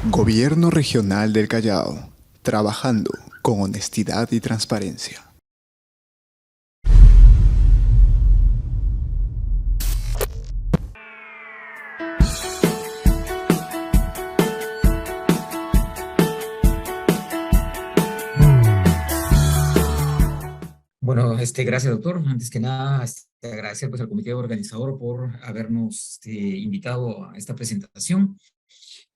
Gobierno Regional del Callao, trabajando con honestidad y transparencia. Bueno, gracias, doctor. Antes que nada, agradecer pues, al comité organizador por habernos invitado a esta presentación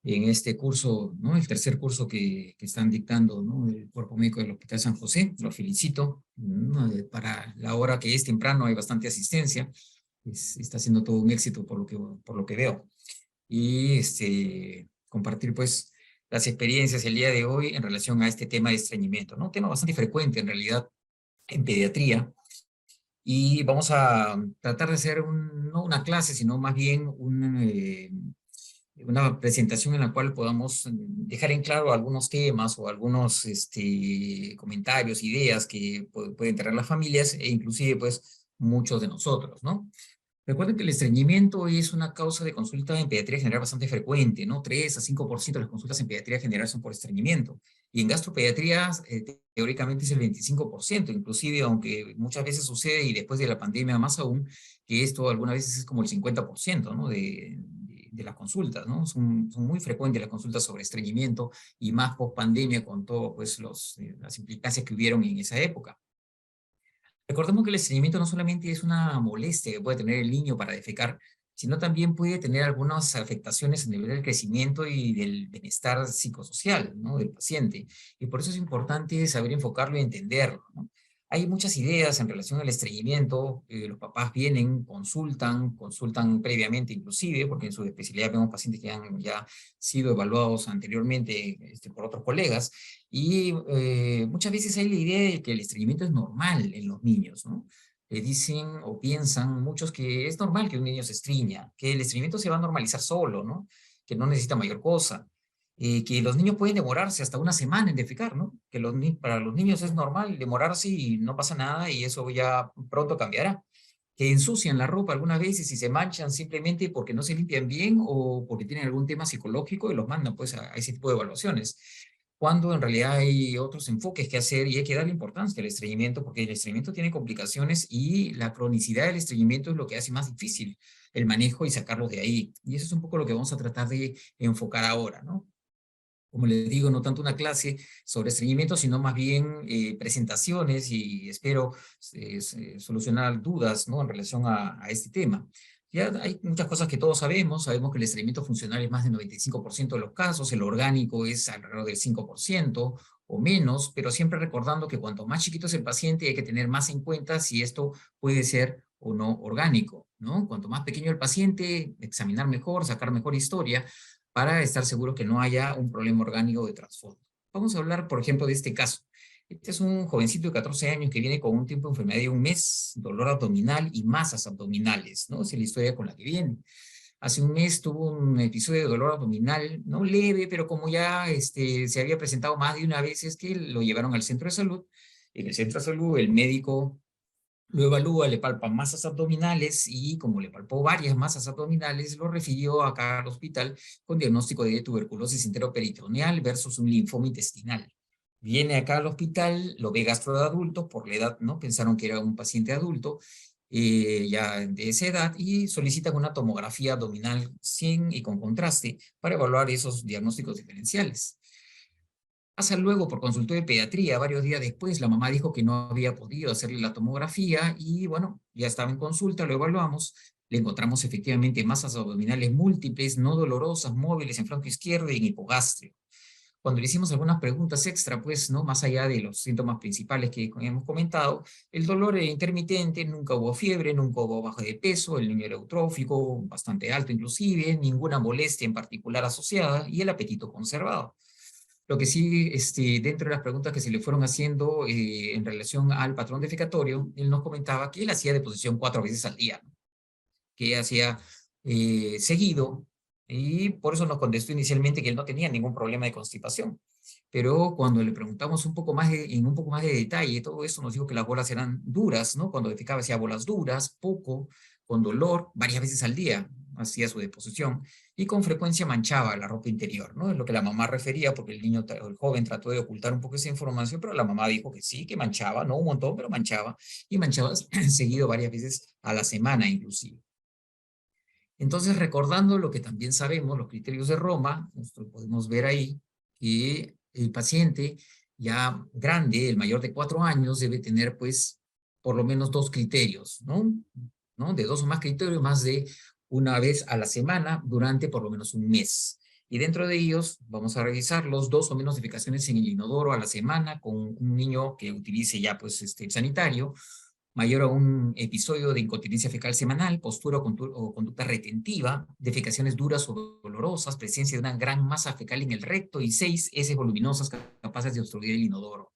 en este curso, ¿no? El tercer curso que están dictando, ¿no? El Cuerpo Médico del Hospital San José. Los felicito, ¿no? Para la hora que es temprano hay bastante asistencia. Está siendo todo un éxito por lo que veo. Y compartir pues las experiencias el día de hoy en relación a este tema de estreñimiento, ¿no? Un tema bastante frecuente en realidad en pediatría, y vamos a tratar de hacer no una clase, sino más bien una presentación en la cual podamos dejar en claro algunos temas o algunos comentarios, ideas que pueden tener las familias e inclusive pues muchos de nosotros, ¿no? Recuerden que el estreñimiento es una causa de consulta en pediatría general bastante frecuente, ¿no? 3 a 5% de las consultas en pediatría general son por estreñimiento. Y en gastropediatría, teóricamente es el 25%, inclusive, aunque muchas veces sucede, y después de la pandemia más aún, que esto algunas veces es como el 50%, ¿no? De las consultas, ¿no? Son muy frecuentes las consultas sobre estreñimiento, y más post pandemia con todo, pues, las implicancias que hubieron en esa época. Recordemos que el estreñimiento no solamente es una molestia que puede tener el niño para defecar, sino también puede tener algunas afectaciones a nivel del crecimiento y del bienestar psicosocial, ¿no? Del paciente. Y por eso es importante saber enfocarlo y entenderlo, ¿no? Hay muchas ideas en relación al estreñimiento. Los papás vienen, consultan previamente inclusive, porque en su especialidad vemos pacientes que han ya sido evaluados anteriormente por otros colegas, y muchas veces hay la idea de que el estreñimiento es normal en los niños, ¿no? Le dicen o piensan muchos que es normal que un niño se estreña, que el estreñimiento se va a normalizar solo, ¿no? Que no necesita mayor cosa. Que los niños pueden demorarse hasta una semana en defecar, ¿no? Que para los niños es normal demorarse y no pasa nada, y eso ya pronto cambiará. Que ensucian la ropa algunas veces y se manchan simplemente porque no se limpian bien o porque tienen algún tema psicológico, y los mandan pues a ese tipo de evaluaciones, cuando en realidad hay otros enfoques que hacer, y hay que darle importancia al estreñimiento, porque el estreñimiento tiene complicaciones y la cronicidad del estreñimiento es lo que hace más difícil el manejo y sacarlos de ahí. Y eso es un poco lo que vamos a tratar de enfocar ahora, ¿no? Como les digo, no tanto una clase sobre estreñimiento, sino más bien presentaciones, y espero solucionar dudas, ¿no? En relación a este tema. Ya hay muchas cosas que todos sabemos que el estreñimiento funcional es más del 95% de los casos, el orgánico es alrededor del 5% o menos, pero siempre recordando que cuanto más chiquito es el paciente hay que tener más en cuenta si esto puede ser o no orgánico, ¿no? Cuanto más pequeño el paciente, examinar mejor, sacar mejor historia, para estar seguro que no haya un problema orgánico de trasfondo. Vamos a hablar, por ejemplo, de este caso. Este es un jovencito de 14 años que viene con un tiempo de enfermedad de un mes, dolor abdominal y masas abdominales, ¿no? Esa es la historia con la que viene. Hace un mes tuvo un episodio de dolor abdominal, no leve, pero como ya se había presentado más de una vez, es que lo llevaron al centro de salud. En el centro de salud, el médico lo evalúa, le palpa masas abdominales, y como le palpó varias masas abdominales, lo refirió acá al hospital con diagnóstico de tuberculosis enteroperitoneal versus un linfoma intestinal. Viene acá al hospital, lo ve gastro de adulto, por la edad, ¿no? Pensaron que era un paciente adulto, ya de esa edad, y solicitan una tomografía abdominal sin y con contraste para evaluar esos diagnósticos diferenciales. Pasa luego por consultorio de pediatría. Varios días después, la mamá dijo que no había podido hacerle la tomografía, y bueno, ya estaba en consulta, lo evaluamos, le encontramos efectivamente masas abdominales múltiples, no dolorosas, móviles en flanco izquierdo y en hipogastrio. Cuando le hicimos algunas preguntas extra, pues, ¿no? Más allá de los síntomas principales que hemos comentado, el dolor era intermitente, nunca hubo fiebre, nunca hubo baja de peso, el niño era eutrófico, bastante alto inclusive, ninguna molestia en particular asociada, y el apetito conservado. Lo que sí, dentro de las preguntas que se le fueron haciendo en relación al patrón defecatorio, él nos comentaba que él hacía deposición 4 veces al día, ¿no? Que hacía seguido, y por eso nos contestó inicialmente que él no tenía ningún problema de constipación. Pero cuando le preguntamos en un poco más de detalle, todo eso nos dijo que las bolas eran duras, ¿no? Cuando defecaba hacía bolas duras, poco, con dolor, varias veces al día. hacía su deposición, y con frecuencia manchaba la ropa interior, ¿no? Es lo que la mamá refería, porque el joven trató de ocultar un poco esa información, pero la mamá dijo que sí, que manchaba, no un montón, pero manchaba, y manchaba seguido varias veces a la semana inclusive. Entonces, recordando lo que también sabemos, los criterios de Roma, podemos ver ahí que el paciente ya grande, el mayor de 4 años, debe tener pues por lo menos 2 criterios, ¿no? De 2 o más criterios, más de una vez a la semana durante por lo menos un mes. Y dentro de ellos vamos a revisar los 2 o menos defecaciones en el inodoro a la semana con un niño que utilice ya pues el sanitario, mayor a un episodio de incontinencia fecal semanal, postura o conducta retentiva, defecaciones duras o dolorosas, presencia de una gran masa fecal en el recto y 6 heces voluminosas capaces de obstruir el inodoro.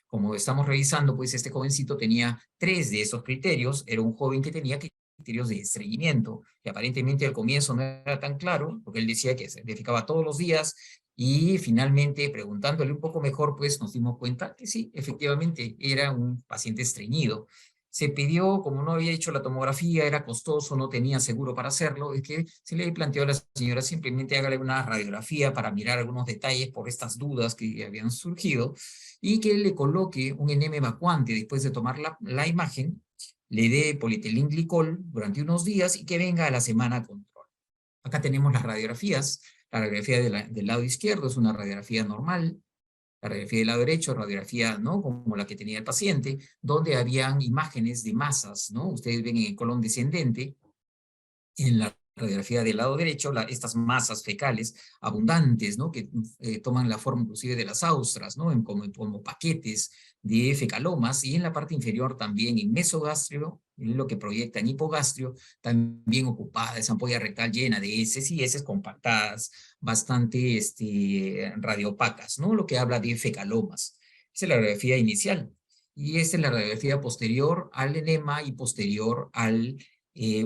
Como estamos revisando, pues este jovencito tenía 3 de esos criterios, era un joven que tenía criterios de estreñimiento, que aparentemente al comienzo no era tan claro, porque él decía que se defecaba todos los días, y finalmente, preguntándole un poco mejor, pues nos dimos cuenta que sí, efectivamente, era un paciente estreñido. Se pidió, como no había hecho la tomografía, era costoso, no tenía seguro para hacerlo, es que se le planteó a la señora simplemente hágale una radiografía para mirar algunos detalles por estas dudas que habían surgido, y que le coloque un enema evacuante después de tomar la imagen, le dé polietilenglicol durante unos días y que venga a la semana a control. Acá tenemos las radiografías. La radiografía del lado izquierdo es una radiografía normal. La radiografía del lado derecho, radiografía, ¿no? Como la que tenía el paciente, donde habían imágenes de masas, ¿no? Ustedes ven en el colon descendente, en la radiografía del lado derecho, estas masas fecales abundantes, ¿no? Que toman la forma inclusive de las austras, ¿no? Como paquetes de fecalomas, y en la parte inferior también en mesogastrio, en lo que proyecta en hipogastrio, también ocupada esa ampolla rectal llena de heces y heces compactadas, bastante radiopacas, ¿no? Lo que habla de fecalomas. Esa es la radiografía inicial. Y esta es la radiografía posterior al enema y posterior al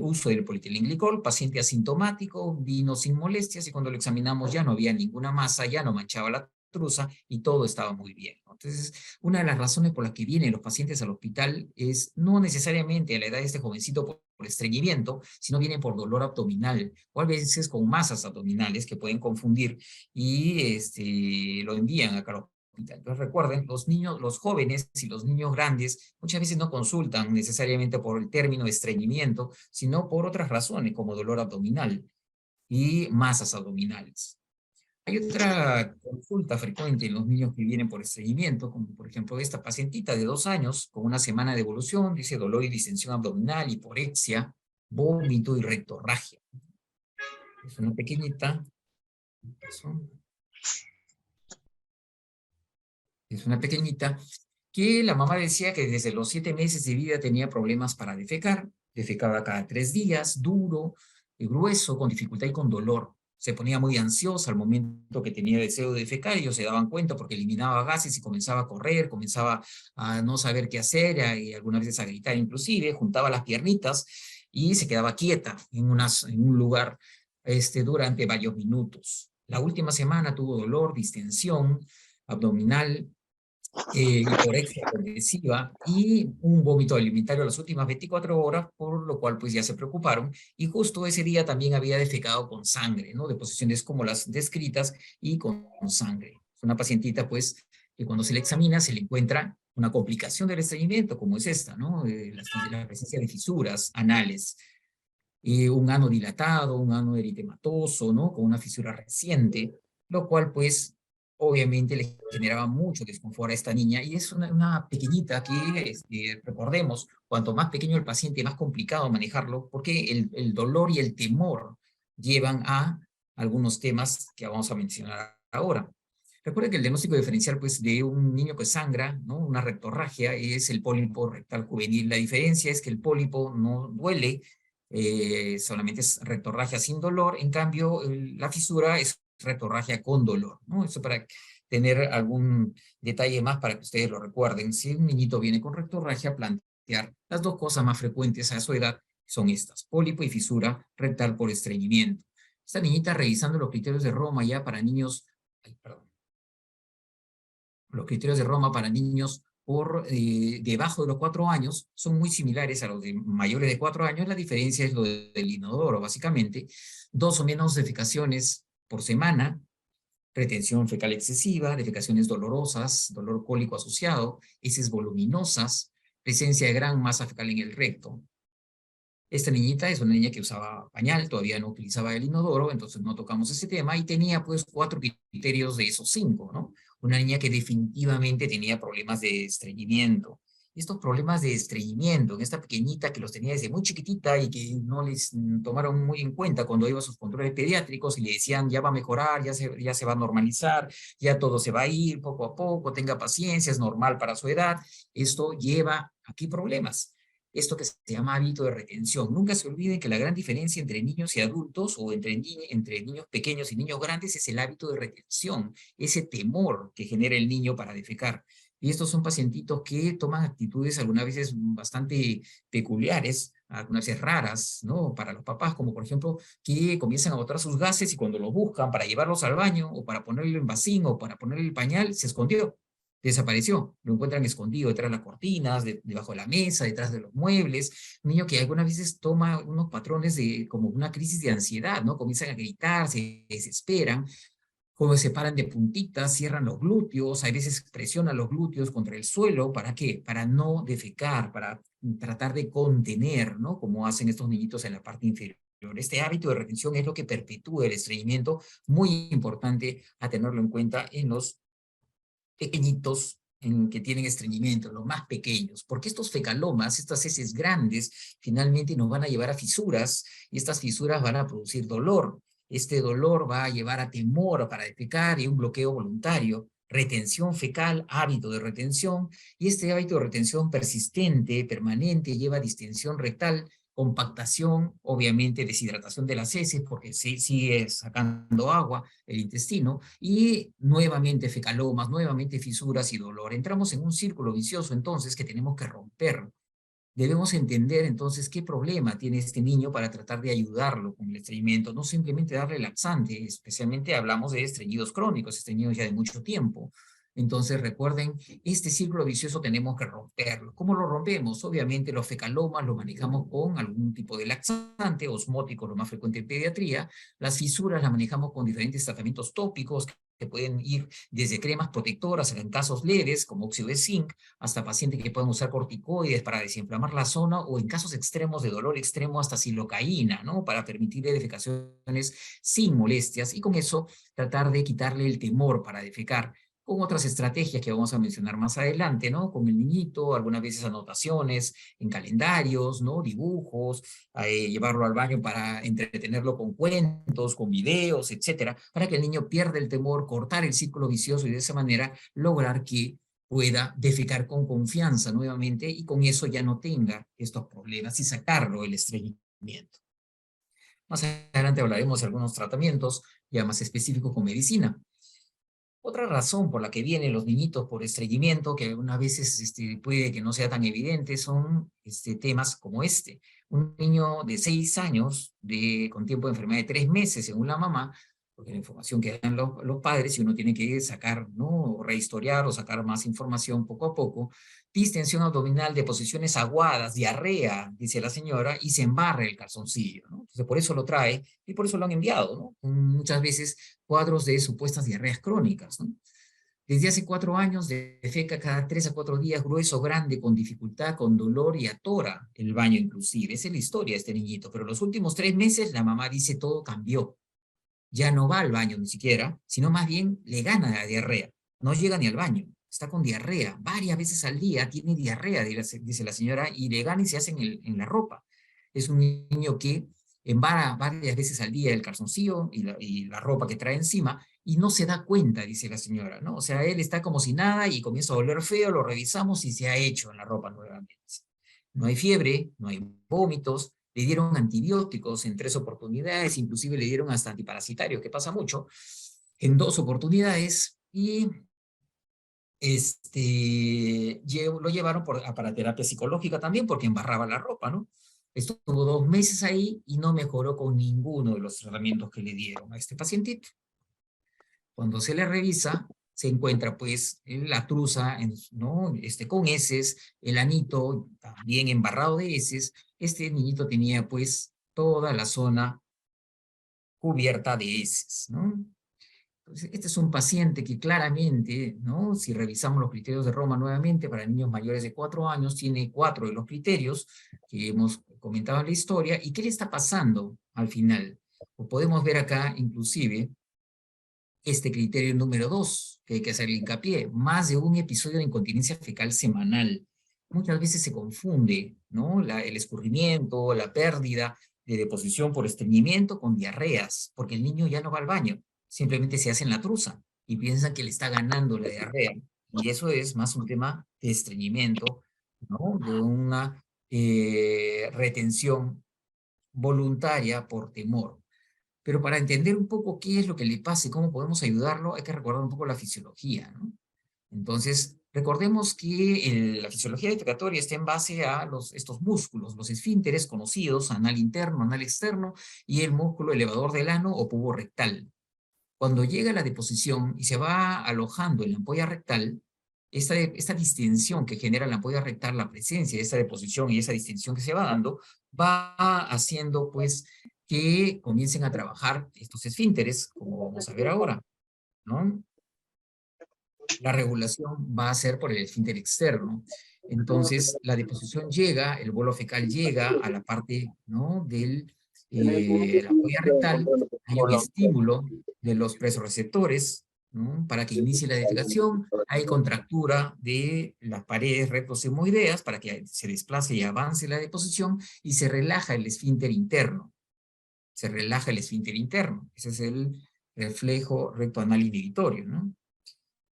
uso del polietilenglicol, paciente asintomático, vino sin molestias, y cuando lo examinamos ya no había ninguna masa, ya no manchaba la trusa y todo estaba muy bien, ¿no? Entonces, una de las razones por las que vienen los pacientes al hospital es no necesariamente a la edad de este jovencito por estreñimiento, sino vienen por dolor abdominal, o a veces con masas abdominales que pueden confundir y lo envían acá al hospital. Entonces recuerden, los niños, los jóvenes y los niños grandes muchas veces no consultan necesariamente por el término estreñimiento, sino por otras razones como dolor abdominal y masas abdominales. Hay otra consulta frecuente en los niños que vienen por estreñimiento, como por ejemplo esta pacientita de 2 años con una semana de evolución, dice dolor y distensión abdominal, hiporexia, vómito y rectorragia. Es una pequeñita, es una pequeñita que la mamá decía que desde los 7 meses de vida tenía problemas para defecar, defecaba cada 3 días, duro, grueso, con dificultad y con dolor. Se ponía muy ansiosa al momento que tenía deseo de defecar, y ellos se daban cuenta porque eliminaba gases y comenzaba a correr, comenzaba a no saber qué hacer, y algunas veces a gritar inclusive, juntaba las piernitas y se quedaba quieta en un lugar durante varios minutos. La última semana tuvo dolor, distensión abdominal, hiporexia progresiva y un vómito alimentario las últimas 24 horas, por lo cual pues ya se preocuparon, y justo ese día también había defecado con sangre, ¿no? Deposiciones como las descritas y con sangre. Es una pacientita pues que cuando se le examina se le encuentra una complicación del estreñimiento como es esta, ¿no? La presencia de fisuras anales, un ano dilatado, un ano eritematoso, ¿no? Con una fisura reciente, lo cual pues obviamente le generaba mucho desconfort a esta niña, y es una pequeñita que, recordemos, cuanto más pequeño el paciente, más complicado manejarlo, porque el dolor y el temor llevan a algunos temas que vamos a mencionar ahora. Recuerden que el diagnóstico diferencial pues, de un niño que sangra, ¿no? Una rectorragia, es el pólipo rectal juvenil. La diferencia es que el pólipo no duele, solamente es rectorragia sin dolor, en cambio la fisura es rectorragia con dolor, ¿no? Eso para tener algún detalle más para que ustedes lo recuerden. Si un niñito viene con rectorragia, plantear las 2 cosas más frecuentes a su edad son estas: pólipo y fisura rectal por estreñimiento. Esta niñita, revisando los criterios de Roma ya para niños, los criterios de Roma para niños por debajo de los 4 años son muy similares a los de mayores de 4 años. La diferencia es lo del inodoro, básicamente. 2 o menos defecaciones por semana, retención fecal excesiva, defecaciones dolorosas, dolor cólico asociado, heces voluminosas, presencia de gran masa fecal en el recto. Esta niñita es una niña que usaba pañal, todavía no utilizaba el inodoro, entonces no tocamos ese tema, y tenía pues 4 criterios de esos 5, ¿no? Una niña que definitivamente tenía problemas de estreñimiento. Estos problemas de estreñimiento en esta pequeñita que los tenía desde muy chiquitita y que no les tomaron muy en cuenta cuando iba a sus controles pediátricos y le decían ya va a mejorar, ya se va a normalizar, ya todo se va a ir poco a poco, tenga paciencia, es normal para su edad. Esto lleva a qué problemas. Esto que se llama hábito de retención. Nunca se olviden que la gran diferencia entre niños y adultos o entre niños pequeños y niños grandes es el hábito de retención, ese temor que genera el niño para defecar. Y estos son pacientitos que toman actitudes algunas veces bastante peculiares, algunas veces raras, ¿no? Para los papás, como por ejemplo que comienzan a botar sus gases y cuando los buscan para llevarlos al baño o para ponerle en vacín o para ponerle el pañal, se escondió. Desapareció, lo encuentran escondido detrás de las cortinas, debajo de la mesa, detrás de los muebles. Un niño que algunas veces toma unos patrones de como una crisis de ansiedad, ¿no? Comienzan a gritar, se desesperan, como se paran de puntitas, cierran los glúteos, a veces presionan los glúteos contra el suelo. ¿Para qué? Para no defecar, para tratar de contener, ¿no? Como hacen estos niñitos en la parte inferior. Este hábito de retención es lo que perpetúa el estreñimiento, muy importante a tenerlo en cuenta en los pequeñitos que tienen estreñimiento, los más pequeños, porque estos fecalomas, estas heces grandes, finalmente nos van a llevar a fisuras, y estas fisuras van a producir dolor. Este dolor va a llevar a temor para defecar y un bloqueo voluntario, retención fecal, hábito de retención, y este hábito de retención persistente, permanente, lleva a distensión rectal, compactación, obviamente deshidratación de las heces, porque sigue sacando agua el intestino, y nuevamente fecalomas, nuevamente fisuras y dolor. Entramos en un círculo vicioso entonces que tenemos que romper. Debemos entender entonces qué problema tiene este niño para tratar de ayudarlo con el estreñimiento, no simplemente darle laxante, especialmente hablamos de estreñidos crónicos, estreñidos ya de mucho tiempo. Entonces recuerden, este círculo vicioso tenemos que romperlo. ¿Cómo lo rompemos? Obviamente los fecalomas los manejamos con algún tipo de laxante, osmótico, lo más frecuente en pediatría. Las fisuras las manejamos con diferentes tratamientos tópicos que pueden ir desde cremas protectoras en casos leves, como óxido de zinc, hasta pacientes que pueden usar corticoides para desinflamar la zona, o en casos extremos de dolor extremo hasta silocaína, ¿no? Para permitir defecaciones sin molestias, y con eso tratar de quitarle el temor para defecar, con otras estrategias que vamos a mencionar más adelante, ¿no? Con el niñito, algunas veces anotaciones en calendarios, ¿no? Dibujos, llevarlo al baño para entretenerlo con cuentos, con videos, etcétera, para que el niño pierda el temor, cortar el círculo vicioso y de esa manera lograr que pueda defecar con confianza nuevamente y con eso ya no tenga estos problemas y sacarlo del estreñimiento. Más adelante hablaremos de algunos tratamientos ya más específicos con medicina. Otra razón por la que vienen los niñitos por estreñimiento, que algunas veces puede que no sea tan evidente, son temas como este. Un niño de 6 años, con tiempo de enfermedad de 3 meses, según la mamá, porque la información que dan los padres, y uno tiene que sacar, ¿no? O rehistoriar o sacar más información poco a poco. Distensión abdominal, deposiciones aguadas, diarrea, dice la señora, y se embarra el calzoncillo, ¿no? Entonces, por eso lo trae y por eso lo han enviado, ¿no? Muchas veces cuadros de supuestas diarreas crónicas, ¿no? Desde hace 4 años defeca cada 3 a 4 días, grueso, grande, con dificultad, con dolor, y atora el baño inclusive. Esa es la historia de este niñito. Pero los últimos 3 meses la mamá dice todo cambió. Ya no va al baño ni siquiera, sino más bien le gana la diarrea. No llega ni al baño. Está con diarrea. Varias veces al día tiene diarrea, dice la señora, y le gana y se hace en la ropa. Es un niño que embara varias veces al día el calzoncillo y la ropa que trae encima, y no se da cuenta, dice la señora, ¿no? O sea, él está como si nada y comienza a oler feo, lo revisamos y se ha hecho en la ropa nuevamente. No hay fiebre, no hay vómitos, le dieron antibióticos en 3 oportunidades, inclusive le dieron hasta antiparasitarios, que pasa mucho, en 2 oportunidades, y lo llevaron para terapia psicológica también, porque embarraba la ropa, ¿no? Estuvo 2 meses ahí y no mejoró con ninguno de los tratamientos que le dieron a este pacientito. Cuando se le revisa, se encuentra pues la truza, ¿no? Con heces, el anito también embarrado de heces. Este niñito tenía pues toda la zona cubierta de heces, ¿no? Entonces, este es un paciente que claramente, ¿no? Si revisamos los criterios de Roma nuevamente, para niños mayores de 4 años, tiene 4 de los criterios que hemos comentado en la historia. ¿Y qué le está pasando al final? O podemos ver acá, inclusive, este criterio número 2, que hay que hacerle hincapié, más de un episodio de incontinencia fecal semanal. Muchas veces se confunde, ¿no? El escurrimiento, la pérdida de deposición por estreñimiento con diarreas, porque el niño ya no va al baño, simplemente se hace en la truza y piensan que le está ganando la diarrea. Y eso es más un tema de estreñimiento, ¿no? De una retención voluntaria por temor. Pero para entender un poco qué es lo que le pasa y cómo podemos ayudarlo, hay que recordar un poco la fisiología, ¿no? Entonces, recordemos que la fisiología defecatoria está en base a estos músculos, los esfínteres conocidos, anal interno, anal externo, y el músculo elevador del ano o pubo rectal. Cuando llega la deposición y se va alojando en la ampolla rectal, esta distensión que genera la ampolla rectal, la presencia de esta deposición y esa distensión que se va dando, va haciendo pues que comiencen a trabajar estos esfínteres, como vamos a ver ahora, ¿no? La regulación va a ser por el esfínter externo. Entonces, la deposición llega, el bolo fecal llega a la parte, ¿no? La ampolla rectal, hay un estímulo de los presorreceptores, ¿no? Para que inicie la defecación, hay contractura de las paredes rectosigmoideas para que se desplace y avance la deposición y se relaja el esfínter interno. Se relaja el esfínter interno. Ese es el reflejo rectoanal inhibitorio, ¿no?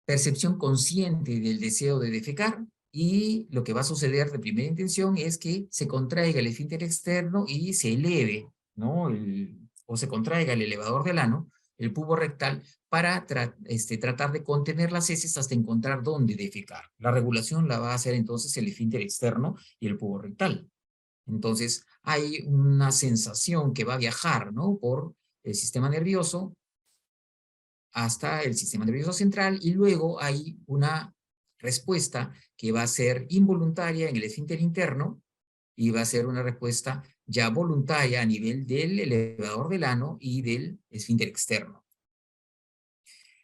Percepción consciente del deseo de defecar, y lo que va a suceder de primera intención es que se contraiga el esfínter externo y se eleve, ¿no? O se contraiga el elevador del ano, el pubo rectal, para tratar de contener las heces hasta encontrar dónde defecar. La regulación la va a hacer entonces el esfínter externo y el pubo rectal. Entonces hay una sensación que va a viajar, ¿no? Por el sistema nervioso hasta el sistema nervioso central, y luego hay una respuesta que va a ser involuntaria en el esfínter interno y va a ser una respuesta ya voluntaria a nivel del elevador del ano y del esfínter externo.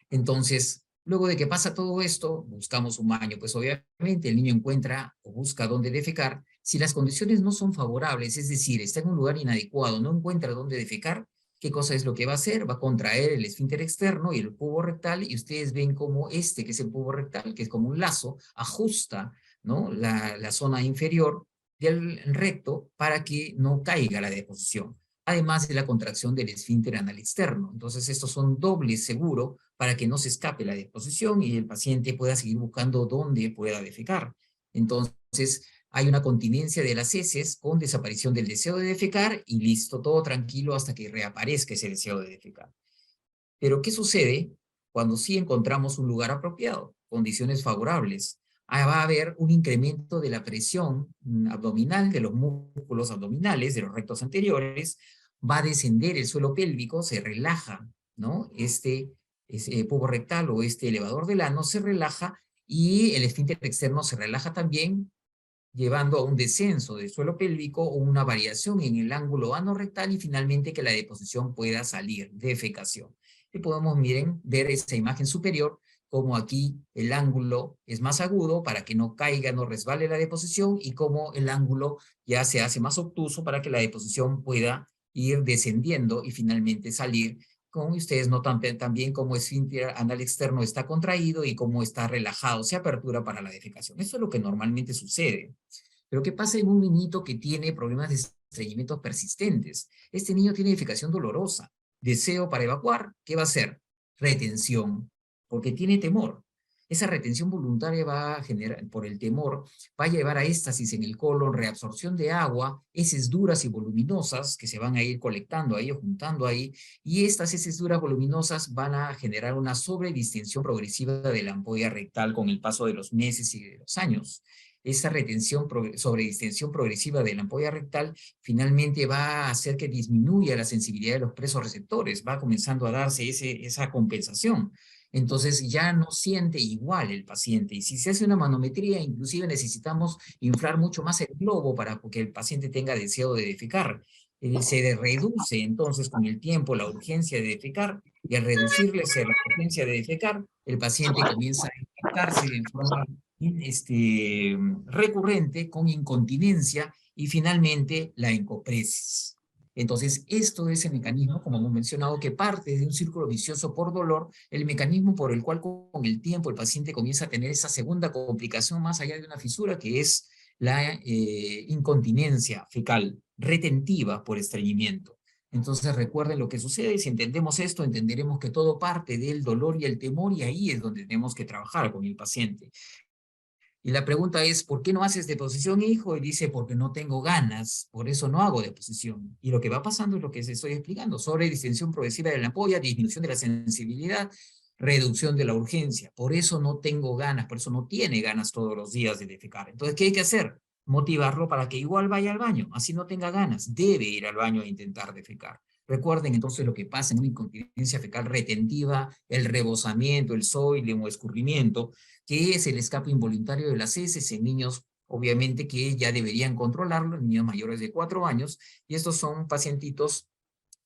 Entonces, luego de que pasa todo esto, buscamos un baño. Pues obviamente el niño encuentra o busca dónde defecar. Si las condiciones no son favorables, es decir, está en un lugar inadecuado, no encuentra dónde defecar, ¿qué cosa es lo que va a hacer? Va a contraer el esfínter externo y el pubo rectal, y ustedes ven como que es el pubo rectal, que es como un lazo, ajusta, ¿no? la zona inferior del recto para que no caiga la deposición, además de la contracción del esfínter anal externo. Entonces, estos son dobles seguro para que no se escape la deposición y el paciente pueda seguir buscando dónde pueda defecar. Entonces, hay una continencia de las heces con desaparición del deseo de defecar y listo, todo tranquilo hasta que reaparezca ese deseo de defecar. Pero, ¿qué sucede cuando sí encontramos un lugar apropiado, condiciones favorables? Va a haber un incremento de la presión abdominal, de los músculos abdominales, de los rectos anteriores, va a descender el suelo pélvico, se relaja, ¿no? Este pubo rectal o este elevador del ano se relaja y el esfínter externo se relaja también, llevando a un descenso del suelo pélvico o una variación en el ángulo anorrectal y finalmente que la deposición pueda salir, defecación. Y podemos, miren, ver esta imagen superior, como aquí el ángulo es más agudo para que no caiga, no resbale la deposición, y como el ángulo ya se hace más obtuso para que la deposición pueda ir descendiendo y finalmente salir. Como ustedes notan también cómo el esfínter anal externo está contraído y cómo está relajado, se apertura para la defecación. Eso es lo que normalmente sucede. Pero ¿qué pasa en un niñito que tiene problemas de estreñimientos persistentes? Este niño tiene defecación dolorosa, deseo para evacuar, ¿qué va a hacer? Retención, porque tiene temor. Esa retención voluntaria va a generar, por el temor, va a llevar a éstasis en el colon, reabsorción de agua, heces duras y voluminosas que se van a ir colectando ahí o juntando ahí, y estas heces duras voluminosas van a generar una sobredistensión progresiva de la ampolla rectal con el paso de los meses y de los años. Esa retención, sobredistensión progresiva de la ampolla rectal finalmente va a hacer que disminuya la sensibilidad de los presorreceptores, va comenzando a darse esa compensación. Entonces ya no siente igual el paciente. Y si se hace una manometría, inclusive necesitamos inflar mucho más el globo para que el paciente tenga deseo de defecar. Reduce entonces con el tiempo la urgencia de defecar, y al reducirse la urgencia de defecar, el paciente comienza a infectarse en forma recurrente con incontinencia y finalmente la encopresis. Entonces, esto es el mecanismo, como hemos mencionado, que parte de un círculo vicioso por dolor, el mecanismo por el cual con el tiempo el paciente comienza a tener esa segunda complicación más allá de una fisura, que es la incontinencia fecal retentiva por estreñimiento. Entonces recuerden lo que sucede, si entendemos esto, entenderemos que todo parte del dolor y el temor, y ahí es donde tenemos que trabajar con el paciente. Y la pregunta es, ¿por qué no haces deposición, hijo? Y dice, porque no tengo ganas, por eso no hago deposición. Y lo que va pasando es lo que les estoy explicando: sobre distensión progresiva de la ampolla, disminución de la sensibilidad, reducción de la urgencia. Por eso no tengo ganas, por eso no tiene ganas todos los días de defecar. Entonces, ¿qué hay que hacer? Motivarlo para que igual vaya al baño, así no tenga ganas, debe ir al baño e intentar defecar. Recuerden entonces lo que pasa en una incontinencia fecal retentiva: el rebosamiento, el zoilem o escurrimiento, que es el escape involuntario de las heces en niños, obviamente, que ya deberían controlarlo, en niños mayores de 4 años, y estos son pacientitos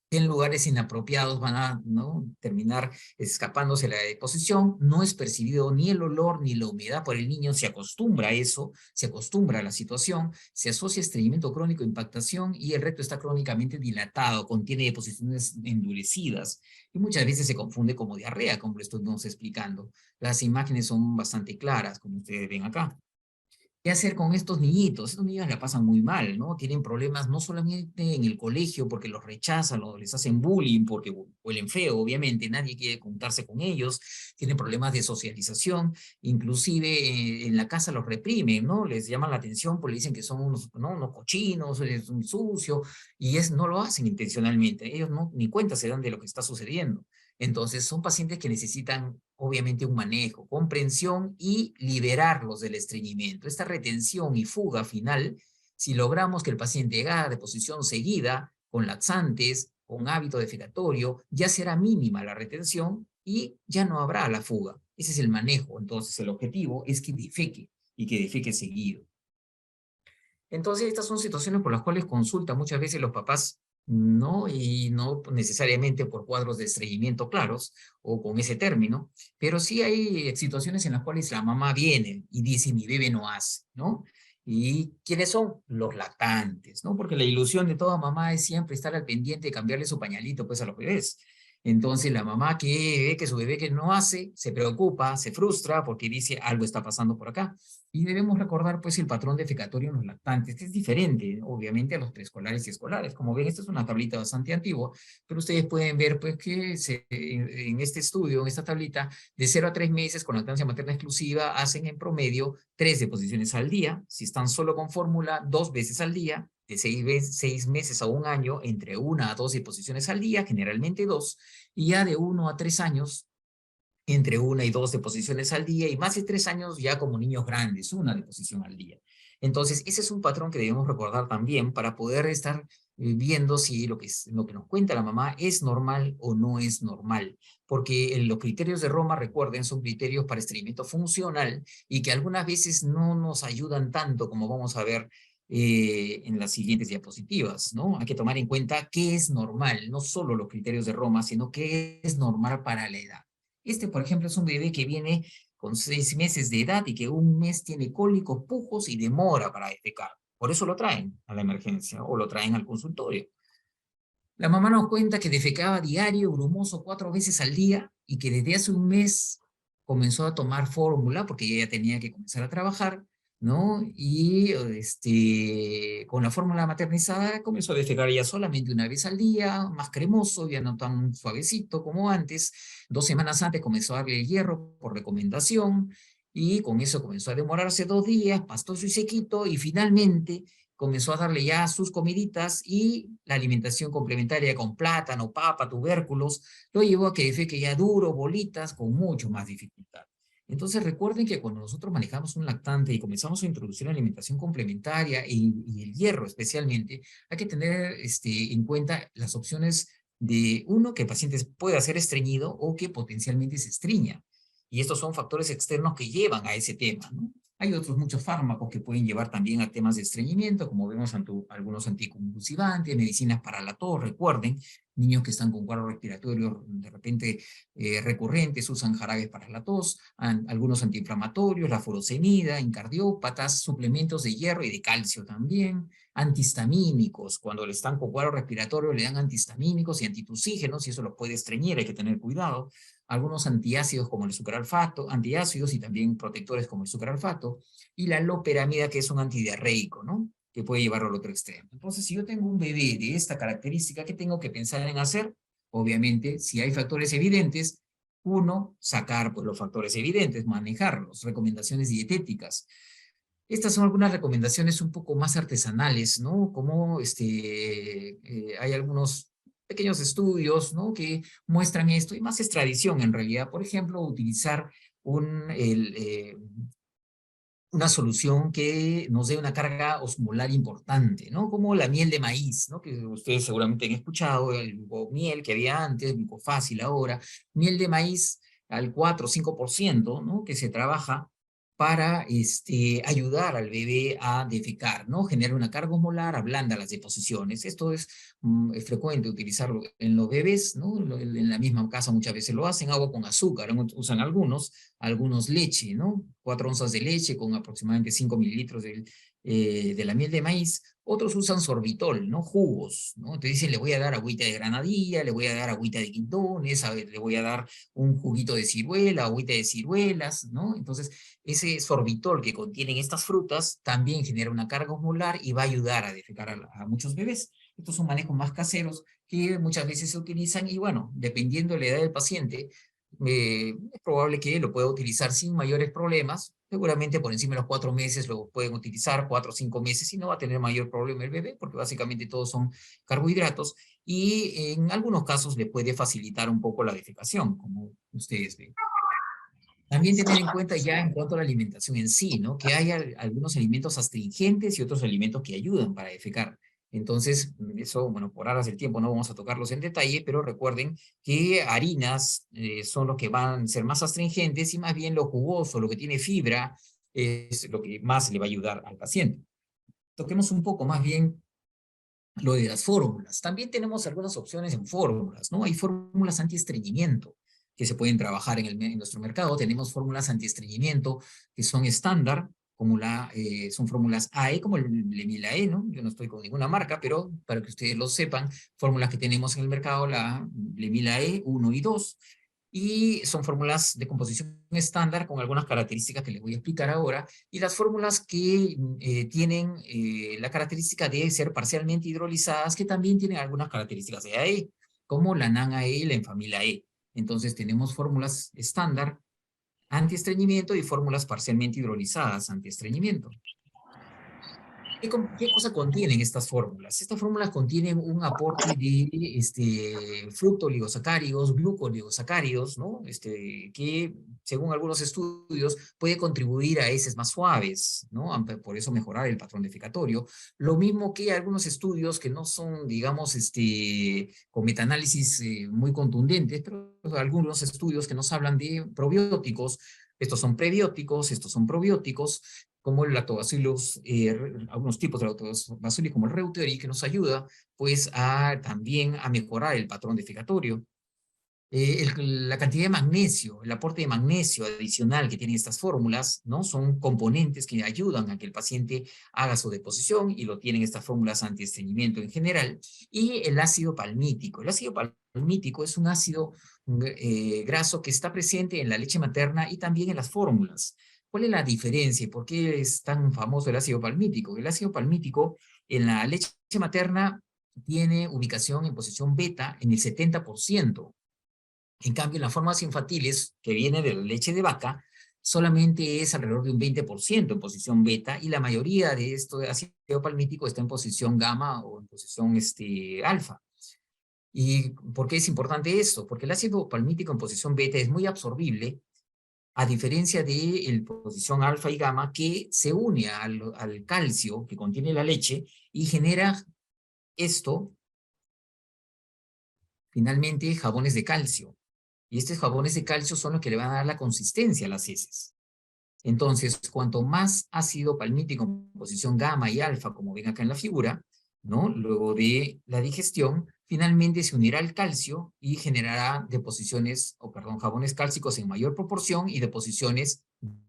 que en lugares inapropiados van a, ¿no?, terminar escapándose la deposición. No es percibido ni el olor ni la humedad por el niño, se acostumbra a eso, se acostumbra a la situación, se asocia estreñimiento crónico, impactación, y el recto está crónicamente dilatado, contiene deposiciones endurecidas, y muchas veces se confunde como diarrea, como lo estuvimos explicando. Las imágenes son bastante claras, como ustedes ven acá. ¿Qué hacer con estos niñitos? Estos niños la pasan muy mal, ¿no? Tienen problemas no solamente en el colegio porque los rechazan o les hacen bullying porque huelen feo, obviamente, nadie quiere juntarse con ellos. Tienen problemas de socialización, inclusive en la casa los reprimen, ¿no? Les llaman la atención porque le dicen que son unos, ¿no?, unos cochinos, es un sucio, y no lo hacen intencionalmente. Ellos no, ni cuenta se dan de lo que está sucediendo. Entonces, son pacientes que necesitan, obviamente, un manejo, comprensión y liberarlos del estreñimiento. Esta retención y fuga final, si logramos que el paciente haga deposición seguida, con laxantes, con hábito defecatorio, ya será mínima la retención y ya no habrá la fuga. Ese es el manejo. Entonces, el objetivo es que defeque, y que defeque seguido. Entonces, estas son situaciones por las cuales consultan muchas veces los papás, ¿no? Y no necesariamente por cuadros de estreñimiento claros o con ese término, pero sí hay situaciones en las cuales la mamá viene y dice, mi bebé no hace, ¿no? ¿Y quiénes son? Los lactantes, ¿no? Porque la ilusión de toda mamá es siempre estar al pendiente de cambiarle su pañalito, pues, a los bebés. Entonces la mamá que ve que su bebé que no hace, se preocupa, se frustra porque dice, algo está pasando por acá. Y debemos recordar, pues, el patrón defecatorio en los lactantes, que es diferente, obviamente, a los preescolares y escolares. Como ven, esta es una tablita bastante antigua, pero ustedes pueden ver, pues, que en este estudio, en esta tablita, de 0 a 3 meses con lactancia materna exclusiva, hacen en promedio 3 deposiciones al día. Si están solo con fórmula, 2 veces al día. De 6 meses a 1 año, entre 1 a 2 deposiciones al día, generalmente 2. Y ya de 1 a 3 años, entre 1 y 2 deposiciones al día, y más de 3 años ya como niños grandes, 1 deposición al día. Entonces, ese es un patrón que debemos recordar también para poder estar viendo si lo que nos cuenta la mamá es normal o no es normal. Porque los criterios de Roma, recuerden, son criterios para estreñimiento funcional y que algunas veces no nos ayudan tanto, como vamos a ver en las siguientes diapositivas, ¿no? Hay que tomar en cuenta qué es normal, no solo los criterios de Roma, sino qué es normal para la edad. Este, por ejemplo, es un bebé que viene con 6 meses de edad y que 1 mes tiene cólicos, pujos y demora para defecar. Por eso lo traen a la emergencia o lo traen al consultorio. La mamá nos cuenta que defecaba diario, brumoso, 4 veces al día, y que desde hace 1 mes comenzó a tomar fórmula porque ella tenía que comenzar a trabajar, ¿no? Y con la fórmula maternizada comenzó a defecar ya solamente 1 vez al día, más cremoso, ya no tan suavecito como antes. 2 semanas antes comenzó a darle el hierro por recomendación, y con eso comenzó a demorarse 2 días, pastoso y sequito, y finalmente comenzó a darle ya sus comiditas, y la alimentación complementaria con plátano, papa, tubérculos, lo llevó a que defeque ya duro, bolitas, con mucho más dificultad. Entonces recuerden que cuando nosotros manejamos un lactante y comenzamos a introducir la alimentación complementaria y el hierro especialmente, hay que tener en cuenta las opciones de uno, que el paciente pueda ser estreñido o que potencialmente se estreña. Y estos son factores externos que llevan a ese tema, ¿no? Hay otros muchos fármacos que pueden llevar también a temas de estreñimiento, como vemos algunos anticonvulsivantes, medicinas para la tos, recuerden, niños que están con cuadros respiratorios de repente recurrentes usan jarabes para la tos, algunos antiinflamatorios, la furosemida, en cardiópatas, suplementos de hierro y de calcio también, antihistamínicos, cuando le están con cuadro respiratorio le dan antihistamínicos y antitusígenos y eso los puede estreñir, hay que tener cuidado. Algunos antiácidos como el sucralfato, antiácidos y también protectores como el sucralfato, y la loperamida, que es un antidiarreico, ¿no? Que puede llevarlo al otro extremo. Entonces, si yo tengo un bebé de esta característica, ¿qué tengo que pensar en hacer? Obviamente, si hay factores evidentes, uno, sacar pues, los factores evidentes, manejarlos, recomendaciones dietéticas. Estas son algunas recomendaciones un poco más artesanales, ¿no? Como hay algunos pequeños estudios, ¿no? Que muestran esto, y más es tradición en realidad. Por ejemplo, utilizar una solución que nos dé una carga osmolar importante, ¿no? Como la miel de maíz, ¿no? Que ustedes seguramente han escuchado, el miel que había antes, fácil ahora, miel de maíz al 4 o 5%, ¿no? Que se trabaja para ayudar al bebé a defecar, ¿no? Genera una carga osmolar, ablanda las deposiciones. Esto es frecuente utilizarlo en los bebés, ¿no? En la misma casa muchas veces lo hacen, agua con azúcar, ¿no? Usan algunos leche, ¿no? 4 onzas de leche con aproximadamente 5 mililitros de la miel de maíz. Otros usan sorbitol, ¿no? Jugos, ¿no? Te dicen, le voy a dar agüita de granadilla, le voy a dar agüita de quintones, le voy a dar un juguito de ciruela, agüita de ciruelas, ¿no? Entonces, ese sorbitol que contienen estas frutas también genera una carga osmolar y va a ayudar a defecar a muchos bebés. Estos son manejos más caseros que muchas veces se utilizan y bueno, dependiendo de la edad del paciente, es probable que lo pueda utilizar sin mayores problemas. Seguramente por encima de los 4 meses lo pueden utilizar, 4 o 5 meses, y no va a tener mayor problema el bebé, porque básicamente todos son carbohidratos, y en algunos casos le puede facilitar un poco la defecación, como ustedes ven. También tener en cuenta ya en cuanto a la alimentación en sí, ¿no? Que hay algunos alimentos astringentes y otros alimentos que ayudan para defecar. Entonces, eso, bueno, por horas del tiempo no vamos a tocarlos en detalle, pero recuerden que harinas son los que van a ser más astringentes y más bien lo jugoso, lo que tiene fibra, es lo que más le va a ayudar al paciente. Toquemos un poco más bien lo de las fórmulas. También tenemos algunas opciones en fórmulas, ¿no? Hay fórmulas antiestreñimiento que se pueden trabajar en nuestro mercado. Tenemos fórmulas antiestreñimiento que son estándar, como son fórmulas AE, como el Lemilae, ¿no? Yo no estoy con ninguna marca, pero para que ustedes lo sepan, fórmulas que tenemos en el mercado, la Lemilae 1 y 2, y son fórmulas de composición estándar con algunas características que les voy a explicar ahora, y las fórmulas que tienen la característica de ser parcialmente hidrolizadas, que también tienen algunas características de AE, como la NAN-AE y la Enfamil AE. Entonces tenemos fórmulas estándar antiestreñimiento y fórmulas parcialmente hidrolizadas antiestreñimiento. ¿Qué cosa contienen estas fórmulas? Estas fórmulas contienen un aporte de fructooligosacáridos, glucoligosacáridos, ¿no? Que según algunos estudios puede contribuir a heces más suaves, ¿no? Por eso mejorar el patrón defecatorio. Lo mismo que algunos estudios que no son, digamos, con metanálisis muy contundentes, pero algunos estudios que nos hablan de probióticos. Estos son prebióticos, estos son probióticos, como el lactobacillus, algunos tipos de lactobacillus como el reuteri, que nos ayuda pues también a mejorar el patrón defecatorio. La cantidad de magnesio, el aporte de magnesio adicional que tienen estas fórmulas, ¿no? Son componentes que ayudan a que el paciente haga su deposición y lo tienen estas fórmulas antiestreñimiento en general. Y el ácido palmítico. El ácido palmítico es un ácido graso que está presente en la leche materna y también en las fórmulas. ¿Cuál es la diferencia y por qué es tan famoso el ácido palmítico? El ácido palmítico en la leche materna tiene ubicación en posición beta en el 70%. En cambio, en las formas infantiles, que viene de la leche de vaca, solamente es alrededor de un 20% en posición beta, y la mayoría de esto de ácido palmítico está en posición gamma o en posición alfa. ¿Y por qué es importante esto? Porque el ácido palmítico en posición beta es muy absorbible, a diferencia de la posición alfa y gamma, que se une al calcio que contiene la leche y genera esto, finalmente jabones de calcio. Y estos jabones de calcio son los que le van a dar la consistencia a las heces. Entonces, cuanto más ácido palmítico en posición gamma y alfa, como ven acá en la figura, ¿no? Luego de la digestión, finalmente se unirá el calcio y generará deposiciones, o perdón, jabones cálcicos en mayor proporción y deposiciones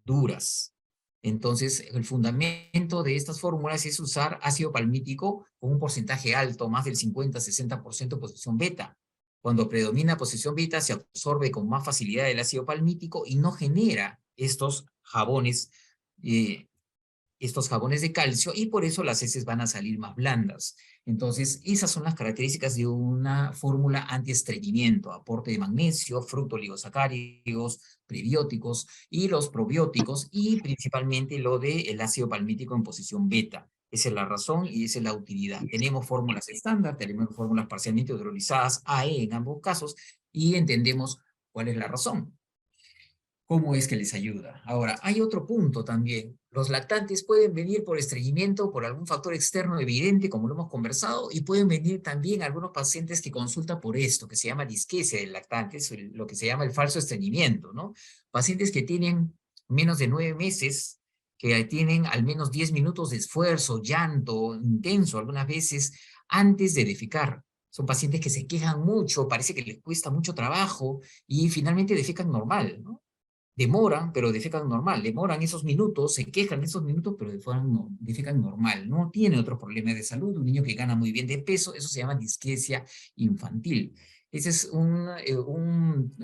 duras. Entonces, el fundamento de estas fórmulas es usar ácido palmítico con un porcentaje alto, más del 50-60% de posición beta. Cuando predomina posición beta, se absorbe con más facilidad el ácido palmítico y no genera eh, estos jabones de calcio, y por eso las heces van a salir más blandas. Entonces, esas son las características de una fórmula antiestreñimiento: aporte de magnesio, fructooligosacáridos, prebióticos y los probióticos, y principalmente lo del ácido palmítico en posición beta. Esa es la razón y esa es la utilidad. Tenemos fórmulas estándar, tenemos fórmulas parcialmente hidrolizadas, AE en ambos casos, y entendemos cuál es la razón. ¿Cómo es que les ayuda? Ahora, hay otro punto también. Los lactantes pueden venir por estreñimiento, por algún factor externo evidente, como lo hemos conversado, y pueden venir también algunos pacientes que consultan por esto, que se llama disquesia del lactante, lo que se llama el falso estreñimiento, ¿no? Pacientes que tienen menos de 9 meses, que tienen al menos 10 minutos de esfuerzo, llanto intenso algunas veces, antes de defecar. Son pacientes que se quejan mucho, parece que les cuesta mucho trabajo, y finalmente defecan normal, ¿no? Demoran, pero defecan normal. Demoran esos minutos, se quejan esos minutos, pero defecan normal. No tiene otro problema de salud. Un niño que gana muy bien de peso, eso se llama disquesia infantil. Ese es un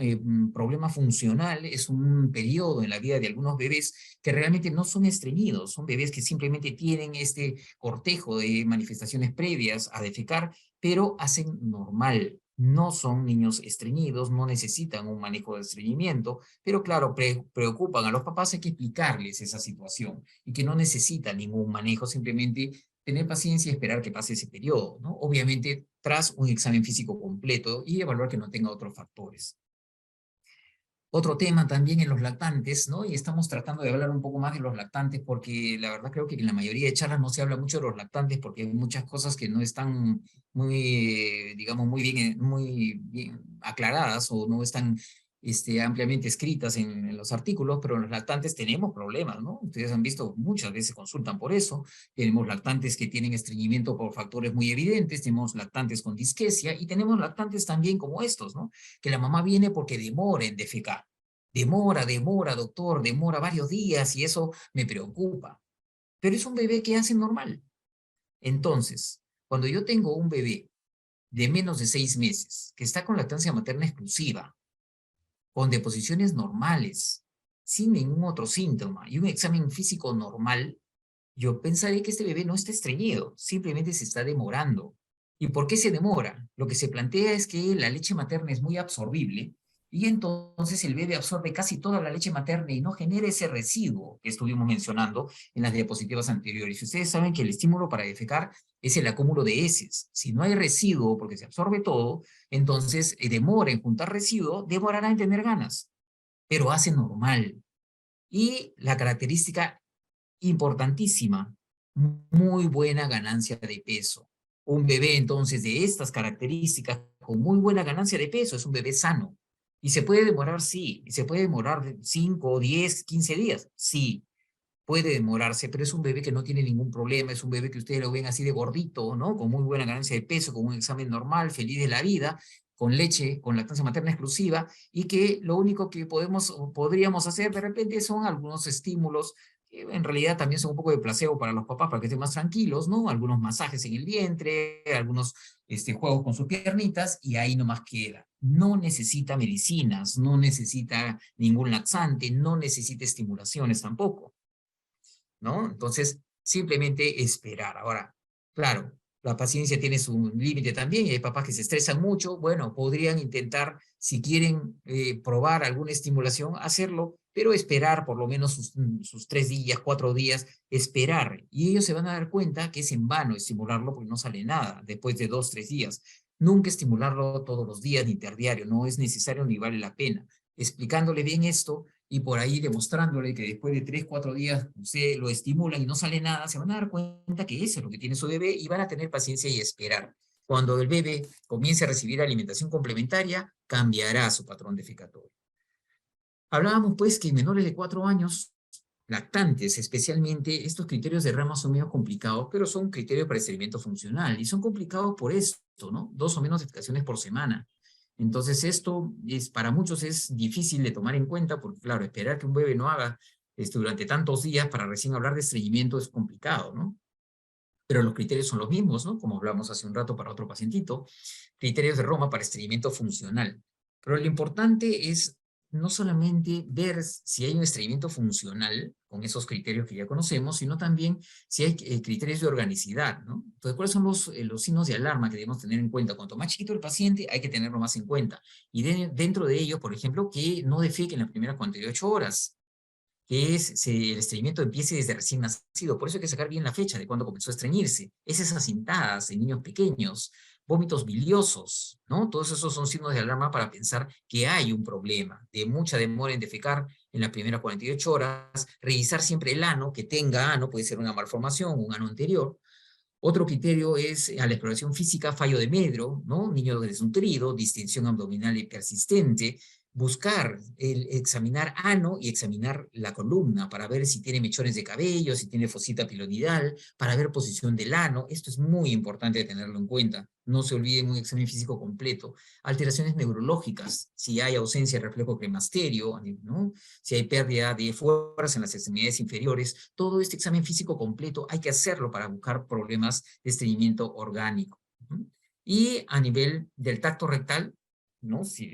problema funcional, es un periodo en la vida de algunos bebés que realmente no son estreñidos, son bebés que simplemente tienen este cortejo de manifestaciones previas a defecar, pero hacen normal. No son niños estreñidos, no necesitan un manejo de estreñimiento, pero claro, preocupan a los papás. Hay que explicarles esa situación y que no necesitan ningún manejo, simplemente tener paciencia y esperar que pase ese periodo, ¿no? Obviamente, tras un examen físico completo y evaluar que no tenga otros factores. Otro tema también en los lactantes, ¿no? Y estamos tratando de hablar un poco más de los lactantes porque la verdad creo que en la mayoría de charlas no se habla mucho de los lactantes porque hay muchas cosas que no están muy, digamos, muy bien aclaradas o no están ampliamente escritas en los artículos, pero en los lactantes tenemos problemas, ¿no? Ustedes han visto, muchas veces consultan por eso. Tenemos lactantes que tienen estreñimiento por factores muy evidentes, tenemos lactantes con disquesia y tenemos lactantes también como estos, ¿no? Que la mamá viene porque demora en defecar. Demora, doctor, demora varios días y eso me preocupa. Pero es un bebé que hace normal. Entonces, cuando yo tengo un bebé de menos de 6 meses que está con lactancia materna exclusiva, con deposiciones normales, sin ningún otro síntoma y un examen físico normal, yo pensaré que este bebé no está estreñido, simplemente se está demorando. ¿Y por qué se demora? Lo que se plantea es que la leche materna es muy absorbible y entonces el bebé absorbe casi toda la leche materna y no genera ese residuo que estuvimos mencionando en las diapositivas anteriores. Y ustedes saben que el estímulo para defecar es el acúmulo de heces. Si no hay residuo porque se absorbe todo, entonces demora en juntar residuo, demorará en tener ganas, pero hace normal. Y la característica importantísima, muy buena ganancia de peso. Un bebé entonces de estas características con muy buena ganancia de peso es un bebé sano. ¿Y se puede demorar? Sí. ¿Y se puede demorar 5, 10, 15 días? Sí. Puede demorarse, pero es un bebé que no tiene ningún problema, es un bebé que ustedes lo ven así de gordito, ¿no? Con muy buena ganancia de peso, con un examen normal, feliz de la vida, con leche, con lactancia materna exclusiva, y que lo único que podríamos hacer de repente son algunos estímulos, que en realidad también son un poco de placebo para los papás, para que estén más tranquilos, ¿no? Algunos masajes en el vientre, algunos juegos con sus piernitas, y ahí nomás queda. No necesita medicinas, no necesita ningún laxante, no necesita estimulaciones tampoco, ¿no? Entonces, simplemente esperar. Ahora, claro, la paciencia tiene su límite también y hay papás que se estresan mucho. Bueno, podrían intentar, si quieren probar alguna estimulación, hacerlo, pero esperar por lo menos sus 3 días, 4 días, esperar. Y ellos se van a dar cuenta que es en vano estimularlo porque no sale nada después de 2, 3 días. Nunca estimularlo todos los días ni interdiario, no es necesario ni vale la pena. Explicándole bien esto, y por ahí demostrándole que después de 3, 4 días usted lo estimulan y no sale nada, se van a dar cuenta que eso es lo que tiene su bebé y van a tener paciencia y esperar. Cuando el bebé comience a recibir alimentación complementaria, cambiará su patrón defecatorio. Hablábamos pues que en menores de 4 años, lactantes especialmente, estos criterios de rama son medio complicados, pero son criterios para estreñimiento funcional, y son complicados por esto, ¿no? 2 o menos defecaciones por semana. Entonces esto para muchos es difícil de tomar en cuenta, porque claro, esperar que un bebé no haga esto durante tantos días para recién hablar de estreñimiento es complicado, ¿no? Pero los criterios son los mismos, ¿no? Como hablamos hace un rato para otro pacientito, criterios de Roma para estreñimiento funcional. Pero lo importante es no solamente ver si hay un estreñimiento funcional con esos criterios que ya conocemos, sino también si hay criterios de organicidad, ¿no? Entonces, ¿cuáles son los signos de alarma que debemos tener en cuenta? Cuanto más chiquito el paciente, hay que tenerlo más en cuenta. Y dentro de ellos, por ejemplo, que no defeque en las primeras 48 horas, que es si el estreñimiento empiece desde recién nacido. Por eso hay que sacar bien la fecha de cuando comenzó a estreñirse. Es esas cintadas en niños pequeños, vómitos biliosos, ¿no? Todos esos son signos de alarma para pensar que hay un problema de mucha demora en defecar en las primeras 48 horas. Revisar siempre el ano, que tenga ano, puede ser una malformación, un ano anterior. Otro criterio es a la exploración física, fallo de Medro, ¿no? Niño desnutrido, distensión abdominal y persistente, buscar, examinar ano y examinar la columna para ver si tiene mechones de cabello, si tiene fosita pilonidal, para ver posición del ano. Esto es muy importante tenerlo en cuenta. No se olviden un examen físico completo. Alteraciones neurológicas, si hay ausencia de reflejo cremasterio, ¿no? Si hay pérdida de fuerza en las extremidades inferiores, todo este examen físico completo hay que hacerlo para buscar problemas de estreñimiento orgánico. Y a nivel del tacto rectal, ¿no? Si,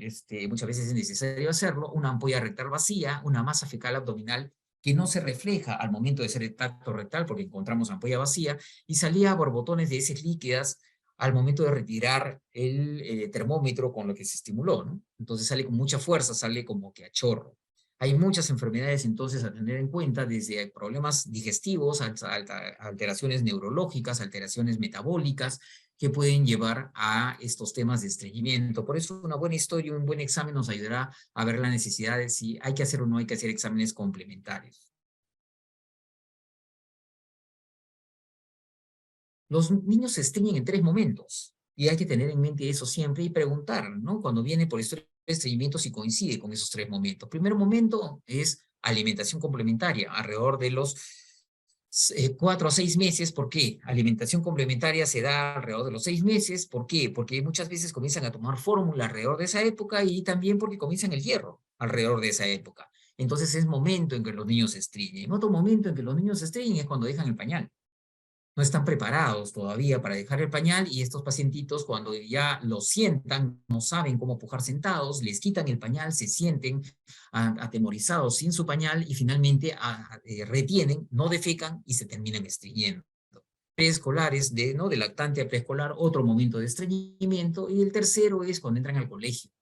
muchas veces es necesario hacerlo, una ampolla rectal vacía, una masa fecal abdominal que no se refleja al momento de hacer el tacto rectal porque encontramos ampolla vacía y salía borbotones de heces líquidas al momento de retirar el termómetro con lo que se estimuló, ¿no? Entonces sale con mucha fuerza, sale como que a chorro. Hay muchas enfermedades entonces a tener en cuenta, desde problemas digestivos, alteraciones neurológicas, alteraciones metabólicas, que pueden llevar a estos temas de estreñimiento. Por eso una buena historia, un buen examen nos ayudará a ver la necesidad de si hay que hacer o no hay que hacer exámenes complementarios. Los niños se estreñen en 3 momentos y hay que tener en mente eso siempre y preguntar, ¿no? Cuando viene por historia de estreñimiento si coincide con esos 3 momentos. Primer momento es alimentación complementaria, alrededor de los 4 a 6 meses. ¿Por qué? Alimentación complementaria se da alrededor de los 6 meses. ¿Por qué? Porque muchas veces comienzan a tomar fórmula alrededor de esa época y también porque comienzan el hierro alrededor de esa época. Entonces es momento en que los niños se estreñen. Otro momento en que los niños se estreñen es cuando dejan el pañal. No están preparados todavía para dejar el pañal y estos pacientitos cuando ya lo sientan, no saben cómo pujar sentados, les quitan el pañal, se sienten atemorizados sin su pañal y finalmente retienen, no defecan y se terminan estreñiendo. Preescolares, ¿no? De lactante a preescolar, otro momento de estreñimiento, y el tercero es cuando entran al colegio.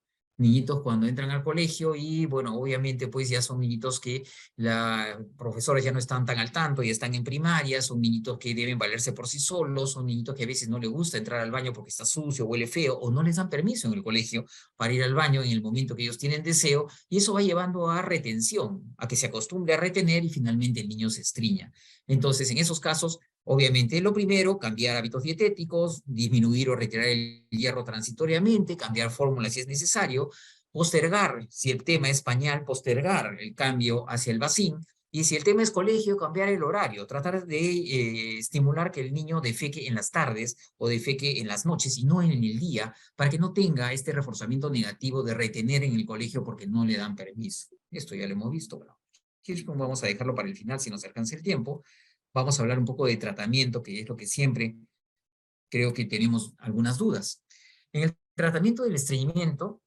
Niñitos cuando entran al colegio y, bueno, obviamente pues ya son niñitos que la profesores ya no están tan al tanto, ya están en primaria, son niñitos que deben valerse por sí solos, son niñitos que a veces no les gusta entrar al baño porque está sucio, huele feo, o no les dan permiso en el colegio para ir al baño en el momento que ellos tienen deseo, y eso va llevando a retención, a que se acostumbre a retener y finalmente el niño se estriña. Entonces, en esos casos, obviamente, lo primero, cambiar hábitos dietéticos, disminuir o retirar el hierro transitoriamente, cambiar fórmulas si es necesario, postergar, si el tema es pañal, postergar el cambio hacia el vacín, y si el tema es colegio, cambiar el horario, tratar de estimular que el niño defeque en las tardes o defeque en las noches y no en el día, para que no tenga este reforzamiento negativo de retener en el colegio porque no le dan permiso. Esto ya lo hemos visto, bueno, vamos a dejarlo para el final si nos alcanza el tiempo. Vamos a hablar un poco de tratamiento, que es lo que siempre creo que tenemos algunas dudas. En el tratamiento del estreñimiento,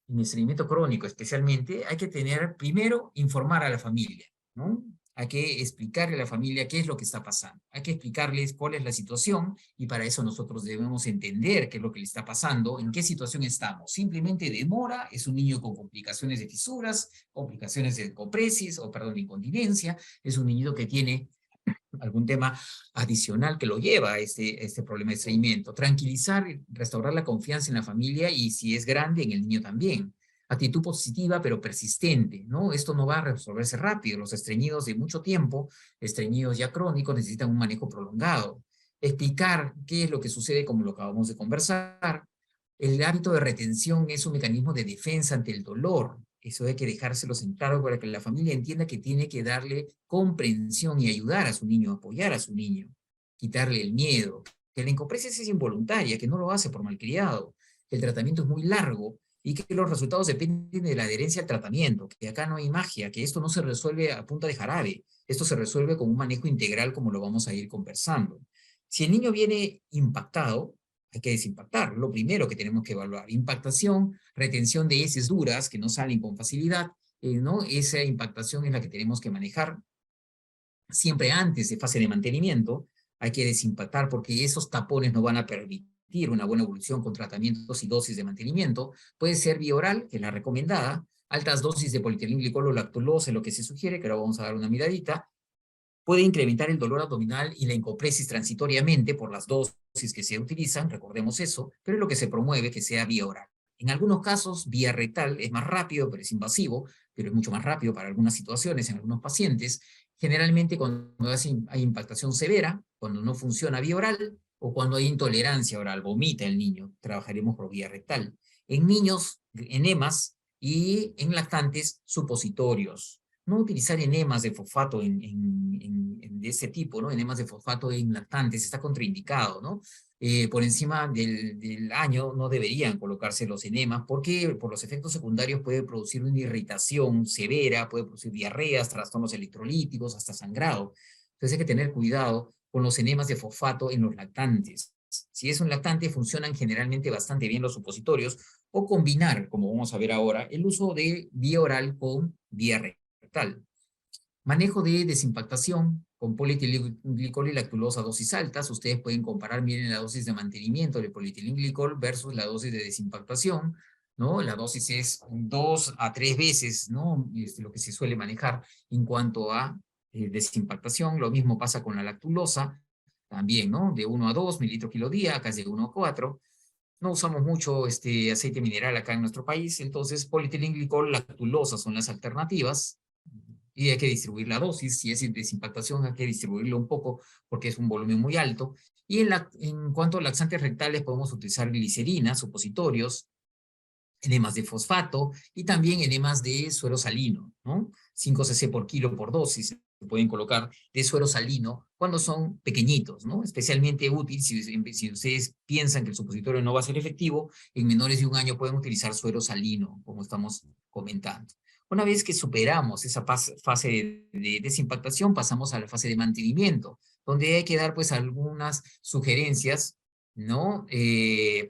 en el estreñimiento crónico especialmente, hay que tener, primero, informar a la familia, ¿no? Hay que explicarle a la familia qué es lo que está pasando. Hay que explicarles cuál es la situación y para eso nosotros debemos entender qué es lo que le está pasando, en qué situación estamos. Simplemente demora, es un niño con complicaciones de fisuras, complicaciones de copresis, o perdón, de incontinencia, es un niño que tiene algún tema adicional que lo lleva a este problema de estreñimiento. Tranquilizar, restaurar la confianza en la familia y si es grande, en el niño también. Actitud positiva pero persistente, ¿no? Esto no va a resolverse rápido. Los estreñidos de mucho tiempo, estreñidos ya crónicos, necesitan un manejo prolongado. explicar qué es lo que sucede como lo acabamos de conversar. El hábito de retención es un mecanismo de defensa ante el dolor. Eso hay que dejárselos en claro para que la familia entienda que tiene que darle comprensión y ayudar a su niño, apoyar a su niño, quitarle el miedo. Que la encopresis es involuntaria, que no lo hace por malcriado, que el tratamiento es muy largo y que los resultados dependen de la adherencia al tratamiento, que acá no hay magia, que esto no se resuelve a punta de jarabe, esto se resuelve con un manejo integral como lo vamos a ir conversando. Si el niño viene impactado, hay que desimpactar. Lo primero que tenemos que evaluar, impactación, retención de heces duras que no salen con facilidad, ¿no? Esa impactación es la que tenemos que manejar siempre antes de fase de mantenimiento. Hay que desimpactar porque esos tapones no van a permitir una buena evolución con tratamientos y dosis de mantenimiento. Puede ser vía oral, que es la recomendada, altas dosis de polietilenglicol o lactulosa, lo que se sugiere, que ahora vamos a dar una miradita. Puede incrementar el dolor abdominal y la encopresis transitoriamente por las dosis que se utilizan, recordemos eso, pero es lo que se promueve que sea vía oral. En algunos casos, vía rectal es más rápido, pero es invasivo, pero es mucho más rápido para algunas situaciones en algunos pacientes. Generalmente cuando hay impactación severa, cuando no funciona vía oral, o cuando hay intolerancia oral, vomita el niño, trabajaremos por vía rectal. En niños, enemas, y en lactantes, supositorios. No utilizar enemas de fosfato de ese tipo, ¿no? Enemas de fosfato en lactantes, está contraindicado, ¿no? Por encima del año no deberían colocarse los enemas porque por los efectos secundarios puede producir una irritación severa, puede producir diarreas, trastornos electrolíticos, hasta sangrado. Entonces hay que tener cuidado con los enemas de fosfato en los lactantes. Si es un lactante, funcionan generalmente bastante bien los supositorios, o combinar, como vamos a ver ahora, el uso de vía oral con vía rectal. Manejo de desimpactación con polietilenglicol y lactulosa a dosis altas. Ustedes pueden comparar, miren la dosis de mantenimiento de polietilenglicol versus la dosis de desimpactación, ¿no? La dosis es 2 a 3 veces, ¿no? Lo que se suele manejar en cuanto a desimpactación. Lo mismo pasa con la lactulosa, también, ¿no? De 1 a 2 mililitros kilo día, acá es de 1 a 4. No usamos mucho aceite mineral acá en nuestro país, entonces polietilenglicol, lactulosa son las alternativas y hay que distribuir la dosis. Si es desimpactación, hay que distribuirlo un poco porque es un volumen muy alto. Y en cuanto a laxantes rectales, podemos utilizar glicerina, supositorios, enemas de fosfato y también enemas de suero salino, ¿no? 5 cc por kilo por dosis se pueden colocar de suero salino cuando son pequeñitos, ¿no? Especialmente útil si ustedes piensan que el supositorio no va a ser efectivo, en menores de 1 año pueden utilizar suero salino, como estamos comentando. Una vez que superamos esa fase de desimpactación, pasamos a la fase de mantenimiento, donde hay que dar pues algunas sugerencias, ¿no?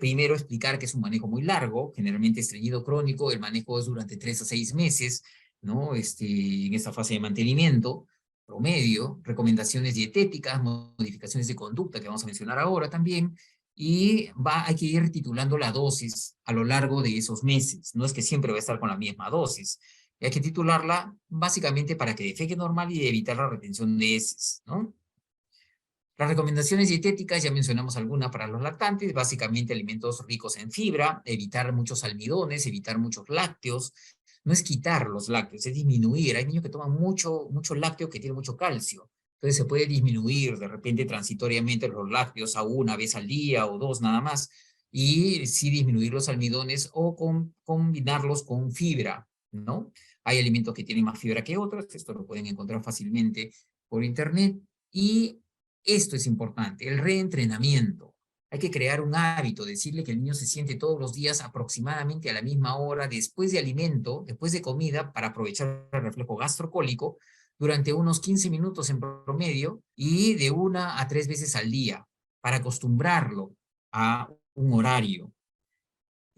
Primero explicar que es un manejo muy largo, generalmente estreñido crónico, el manejo es durante 3 a 6 meses, ¿no? En esta fase de mantenimiento promedio, recomendaciones dietéticas, modificaciones de conducta que vamos a mencionar ahora también, y hay que ir titulando la dosis a lo largo de esos meses, no es que siempre va a estar con la misma dosis, hay que titularla básicamente para que defeque normal y evitar la retención de heces, ¿no? Las recomendaciones dietéticas, ya mencionamos algunas para los lactantes, básicamente alimentos ricos en fibra, evitar muchos almidones, evitar muchos lácteos. No es quitar los lácteos, es disminuir. Hay niños que toman mucho lácteo que tiene mucho calcio. Entonces se puede disminuir de repente transitoriamente los lácteos a 1 vez al día o 2 nada más. Y sí disminuir los almidones o combinarlos con fibra, ¿no? Hay alimentos que tienen más fibra que otros, esto lo pueden encontrar fácilmente por internet. Y esto es importante, el reentrenamiento. Hay que crear un hábito, decirle que el niño se siente todos los días aproximadamente a la misma hora, después de alimento, después de comida, para aprovechar el reflejo gastrocólico, durante unos 15 minutos en promedio y de 1 a 3 veces al día, para acostumbrarlo a un horario.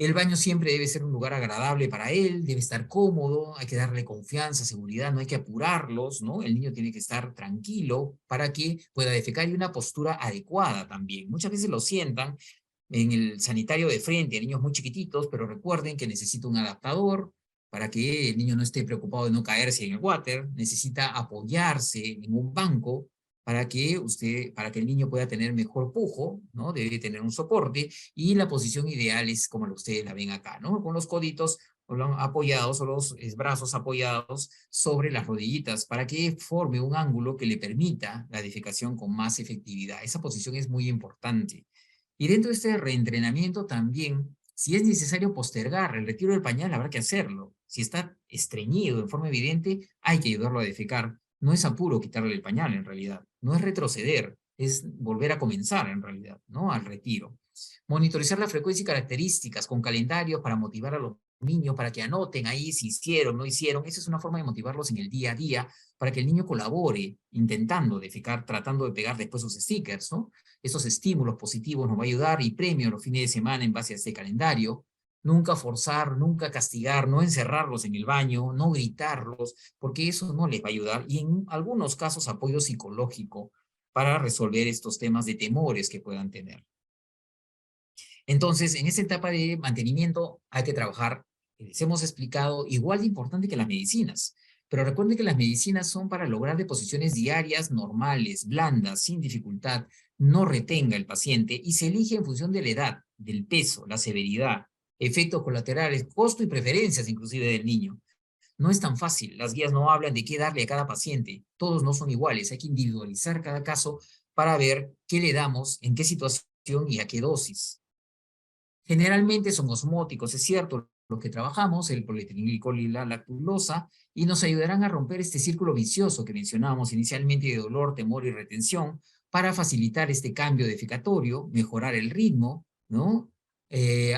El baño siempre debe ser un lugar agradable para él, debe estar cómodo, hay que darle confianza, seguridad, no hay que apurarlos, ¿no? El niño tiene que estar tranquilo para que pueda defecar y una postura adecuada también. Muchas veces lo sientan en el sanitario de frente, niños muy chiquititos, pero recuerden que necesita un adaptador para que el niño no esté preocupado de no caerse en el water, necesita apoyarse en un banco para que el niño pueda tener mejor pujo, ¿no? Debe tener un soporte y la posición ideal es como ustedes la ven acá, ¿no? Con los coditos apoyados o los brazos apoyados sobre las rodillitas para que forme un ángulo que le permita la defecación con más efectividad. Esa posición es muy importante. Y dentro de este reentrenamiento también, si es necesario postergar el retiro del pañal, habrá que hacerlo. Si está estreñido en forma evidente, hay que ayudarlo a defecar. No es apuro quitarle el pañal en realidad, no es retroceder, es volver a comenzar en realidad, ¿no? Al retiro. Monitorizar la frecuencia y características con calendarios para motivar a los niños, para que anoten ahí si hicieron, no hicieron. Esa es una forma de motivarlos en el día a día, para que el niño colabore, intentando defecar, tratando de pegar después sus stickers, ¿no? Esos estímulos positivos nos va a ayudar y premio los fines de semana en base a este calendario. Nunca forzar, nunca castigar, no encerrarlos en el baño, no gritarlos, porque eso no les va a ayudar. Y en algunos casos apoyo psicológico para resolver estos temas de temores que puedan tener. Entonces, en esta etapa de mantenimiento hay que trabajar, les hemos explicado, igual de importante que las medicinas. Pero recuerden que las medicinas son para lograr deposiciones diarias normales, blandas, sin dificultad, no retenga el paciente y se elige en función de la edad, del peso, la severidad, efectos colaterales, costo y preferencias inclusive del niño. No es tan fácil, las guías no hablan de qué darle a cada paciente, todos no son iguales, hay que individualizar cada caso para ver qué le damos, en qué situación y a qué dosis. Generalmente son osmóticos, es cierto, lo que trabajamos, el polietilenglicol y la lactulosa, y nos ayudarán a romper este círculo vicioso que mencionábamos inicialmente de dolor, temor y retención, para facilitar este cambio defecatorio, mejorar el ritmo, ¿no?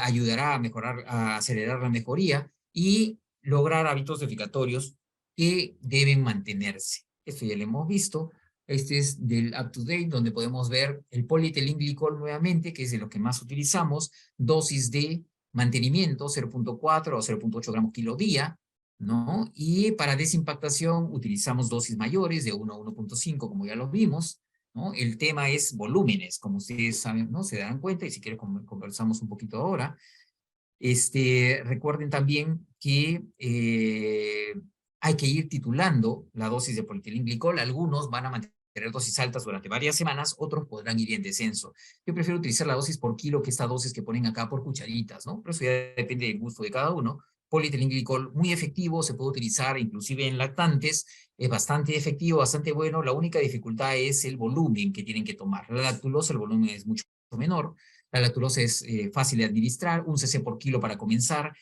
Ayudará a mejorar, a acelerar la mejoría y lograr hábitos defecatorios que deben mantenerse. Esto ya lo hemos visto. Este es del Up to Date, donde podemos ver el polietilenglicol nuevamente, que es de lo que más utilizamos, dosis de mantenimiento 0.4 o 0.8 gramos kilo día, ¿no? Y para desimpactación utilizamos dosis mayores de 1 a 1.5, como ya lo vimos, ¿no? El tema es volúmenes, como ustedes saben, ¿no? Se dan cuenta, y si quieren conversamos un poquito ahora. Recuerden también que hay que ir titulando la dosis de polietilenglicol. Algunos van a mantener dosis altas durante varias semanas, otros podrán ir en descenso. Yo prefiero utilizar la dosis por kilo que esta dosis que ponen acá por cucharitas, ¿no? Pero eso ya depende del gusto de cada uno. Polietilenglicol muy efectivo, se puede utilizar inclusive en lactantes, es bastante efectivo, bastante bueno. La única dificultad es el volumen que tienen que tomar. La lactulosa, el volumen es mucho menor. La lactulosa es fácil de administrar, 1 cc por kilo para comenzar,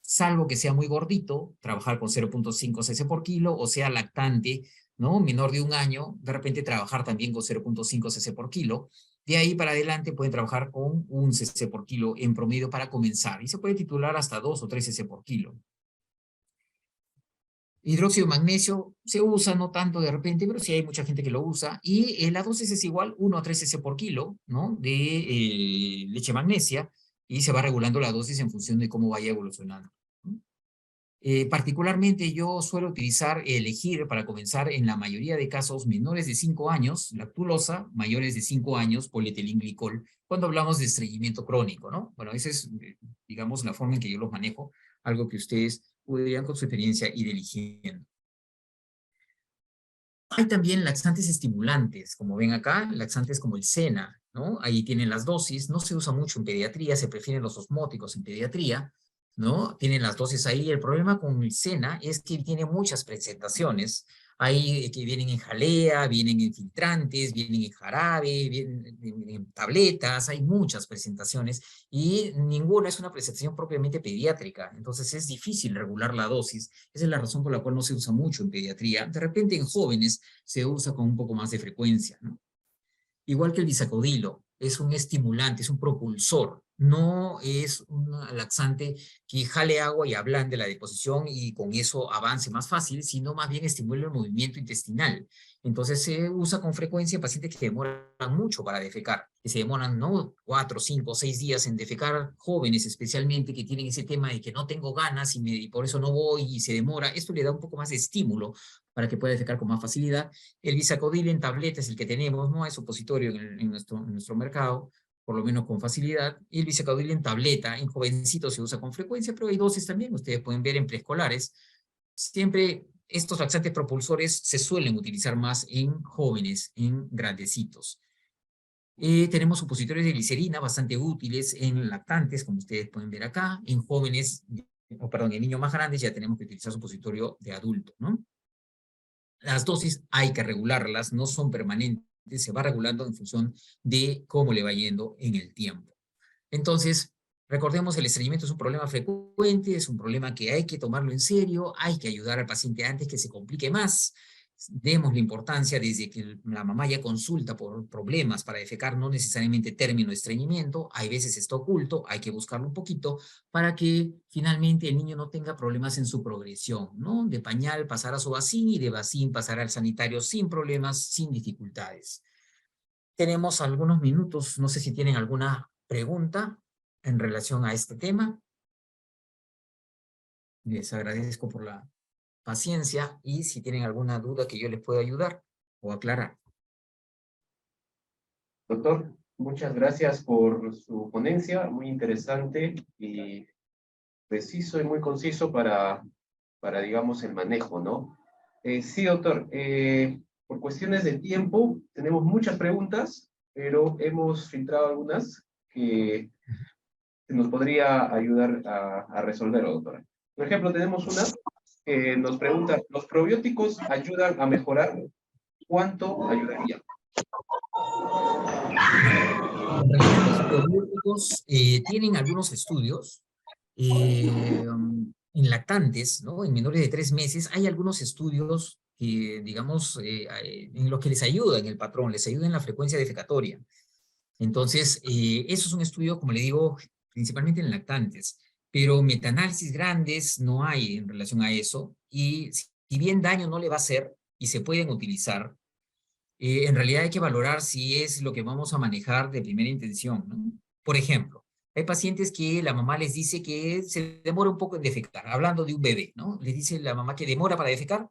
salvo que sea muy gordito, trabajar con 0.5 cc por kilo, o sea lactante, ¿no? Menor de 1 año, de repente trabajar también con 0.5 cc por kilo. De ahí para adelante pueden trabajar con 1 cc por kilo en promedio para comenzar, y se puede titular hasta 2 o 3 cc por kilo. Hidróxido de magnesio se usa, no tanto de repente, pero sí hay mucha gente que lo usa. Y la dosis es igual, 1 a 3 cc por kilo, ¿no? De leche magnesia, y se va regulando la dosis en función de cómo vaya evolucionando, ¿no? Particularmente yo suelo elegir para comenzar en la mayoría de casos menores de 5 años, lactulosa, mayores de 5 años, polietilenglicol, cuando hablamos de estreñimiento crónico, ¿no? Bueno, esa es, digamos, la forma en que yo los manejo, algo que ustedes podrían con su experiencia ir eligiendo. Hay también laxantes estimulantes, como ven acá, laxantes como el Sena, ¿no? Ahí tienen las dosis, no se usa mucho en pediatría, se prefieren los osmóticos en pediatría, ¿no? Tienen las dosis ahí. El problema con el Sena es que tiene muchas presentaciones. Hay que vienen en jalea, vienen en filtrantes, vienen en jarabe, vienen en tabletas, hay muchas presentaciones y ninguna es una presentación propiamente pediátrica. Entonces es difícil regular la dosis. Esa es la razón por la cual no se usa mucho en pediatría. De repente en jóvenes se usa con un poco más de frecuencia, ¿no? Igual que el bisacodilo, es un estimulante, es un propulsor, no es un laxante que jale agua y ablande la deposición y con eso avance más fácil, sino más bien estimula el movimiento intestinal. Entonces se usa con frecuencia en pacientes que demoran mucho para defecar, que se demoran, ¿no? 4, 5, 6 días en defecar, jóvenes especialmente que tienen ese tema de que no tengo ganas y por eso no voy y se demora. Esto le da un poco más de estímulo para que pueda defecar con más facilidad. El bisacodil en tableta es el que tenemos, no hay supositorio en nuestro mercado, por lo menos con facilidad. Y el bisacodil en tableta, en jovencitos se usa con frecuencia, pero hay dosis también, ustedes pueden ver en preescolares. Siempre estos laxantes propulsores se suelen utilizar más en jóvenes, en grandecitos. Tenemos supositorios de glicerina bastante útiles en lactantes, como ustedes pueden ver acá, en jóvenes o perdón, en niños más grandes ya tenemos que utilizar supositorio de adulto, ¿no? Las dosis hay que regularlas, no son permanentes, se va regulando en función de cómo le va yendo en el tiempo. Entonces, recordemos, el estreñimiento es un problema frecuente, es un problema que hay que tomarlo en serio, hay que ayudar al paciente antes que se complique más. Demos la importancia desde que la mamá ya consulta por problemas para defecar, no necesariamente término de estreñimiento, hay veces está oculto, hay que buscarlo un poquito para que finalmente el niño no tenga problemas en su progresión, ¿no? De pañal pasar a Sovacin y de Vacin pasar al sanitario sin problemas, sin dificultades. Tenemos algunos minutos, no sé si tienen alguna pregunta en relación a este tema. Les agradezco por la paciencia y si tienen alguna duda que yo les pueda ayudar o aclarar. Doctor, muchas gracias por su ponencia, muy interesante y preciso y muy conciso digamos, el manejo, ¿no? Sí, doctor, por cuestiones de tiempo tenemos muchas preguntas, pero hemos filtrado algunas que nos podría ayudar a resolver, doctora. Por ejemplo, tenemos una que nos pregunta, ¿los probióticos ayudan a mejorar? ¿Cuánto ayudaría? En realidad, los probióticos tienen algunos estudios en lactantes, ¿no? En menores de 3 meses, hay algunos estudios que, digamos, en los que les ayuda en el patrón, les ayuda en la frecuencia defecatoria. Entonces, eso es un estudio, como le digo, principalmente en lactantes, pero metaanálisis grandes no hay en relación a eso, y si bien daño no le va a hacer y se pueden utilizar, en realidad hay que valorar si es lo que vamos a manejar de primera intención, ¿no? Por ejemplo, hay pacientes que la mamá les dice que se demora un poco en defecar, hablando de un bebé, ¿no? Les dice la mamá que demora para defecar,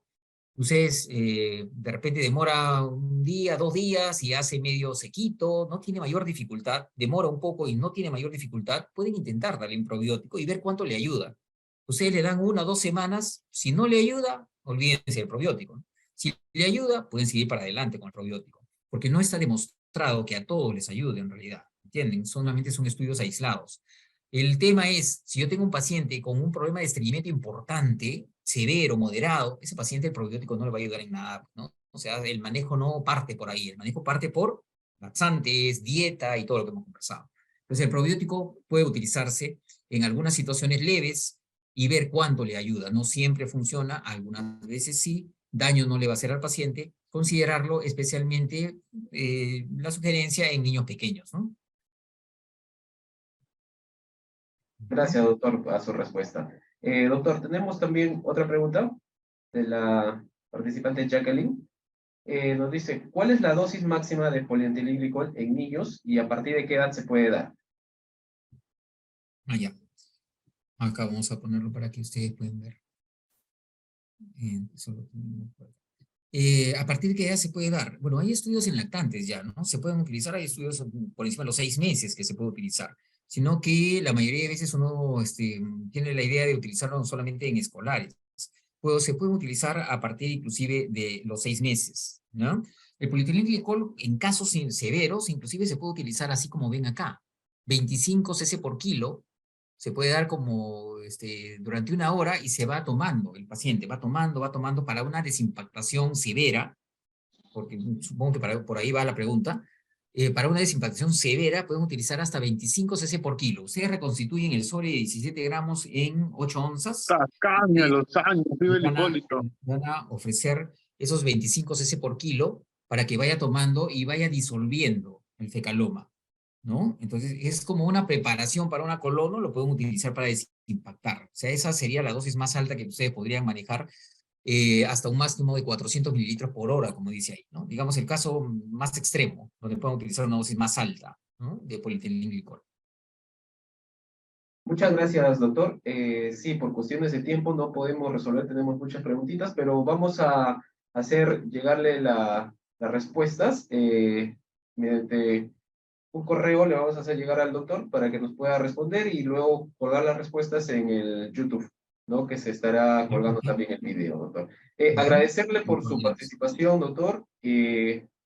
ustedes de repente demora un día, 2 días y hace medio sequito, no tiene mayor dificultad, demora un poco y no tiene mayor dificultad, pueden intentar darle un probiótico y ver cuánto le ayuda. Ustedes le dan 1 o 2 semanas, si no le ayuda, olvídense del probiótico, ¿no? Si le ayuda, pueden seguir para adelante con el probiótico, porque no está demostrado que a todos les ayude en realidad, ¿entienden? Solamente son estudios aislados. El tema es, si yo tengo un paciente con un problema de estreñimiento importante, severo, moderado, ese paciente el probiótico no le va a ayudar en nada, ¿no? O sea, el manejo no parte por ahí, el manejo parte por laxantes, dieta y todo lo que hemos conversado. Entonces, el probiótico puede utilizarse en algunas situaciones leves y ver cuánto le ayuda. No siempre funciona, algunas veces sí, daño no le va a hacer al paciente, considerarlo especialmente la sugerencia en niños pequeños, ¿no? Gracias, doctor, a su respuesta. Doctor, tenemos también otra pregunta de la participante Jacqueline. Nos dice, ¿cuál es la dosis máxima de polietilenglicol en niños y a partir de qué edad se puede dar? Ah, ya. Acá vamos a ponerlo para que ustedes puedan ver. ¿A partir de qué edad se puede dar? Bueno, hay estudios en lactantes ya, ¿no? Se pueden utilizar, hay estudios por encima de los 6 meses que se puede utilizar, sino que la mayoría de veces uno tiene la idea de utilizarlo no solamente en escolares. Pues se pueden utilizar a partir inclusive de los 6 meses, ¿no? El polietilenglicol en casos severos inclusive se puede utilizar así como ven acá, 25 cc por kilo, se puede dar como durante 1 hora y se va tomando, el paciente va tomando para una desimpactación severa, porque supongo que por ahí va la pregunta, para una desimpactación severa pueden utilizar hasta 25 cc por kilo. Ustedes reconstituyen el sobre de 17 gramos en 8 onzas. Tacaña, los años, vive el Van a, Hipólito. van a ofrecer esos 25 cc por kilo para que vaya tomando y vaya disolviendo el fecaloma, ¿no? Entonces, es como una preparación para una colono, lo pueden utilizar para desimpactar. O sea, esa sería la dosis más alta que ustedes podrían manejar hasta un máximo de 400 mililitros por hora, como dice ahí, ¿no? Digamos el caso más extremo, donde pueden utilizar una dosis más alta, ¿no? De polietilenglicol. Muchas gracias, doctor. Sí, por cuestiones de tiempo no podemos resolver, tenemos muchas preguntitas, pero vamos a hacer llegarle las respuestas mediante un correo, le vamos a hacer llegar al doctor para que nos pueda responder y luego colgar las respuestas en el YouTube, ¿no? Que se estará colgando también el video, doctor. Agradecerle por su participación, doctor,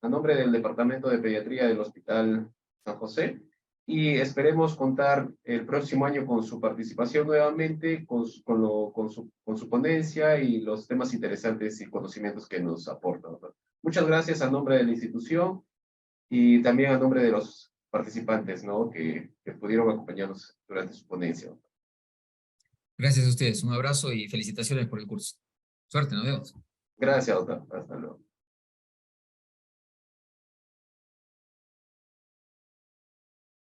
a nombre del Departamento de Pediatría del Hospital San José. y esperemos contar el próximo año con su participación nuevamente, con su ponencia y los temas interesantes y conocimientos que nos aporta, doctor. Muchas gracias a nombre de la institución y también a nombre de los participantes, ¿no? que pudieron acompañarnos durante su ponencia. Gracias a ustedes, un abrazo y felicitaciones por el curso. Suerte, nos vemos. Gracias, doctor. Hasta luego.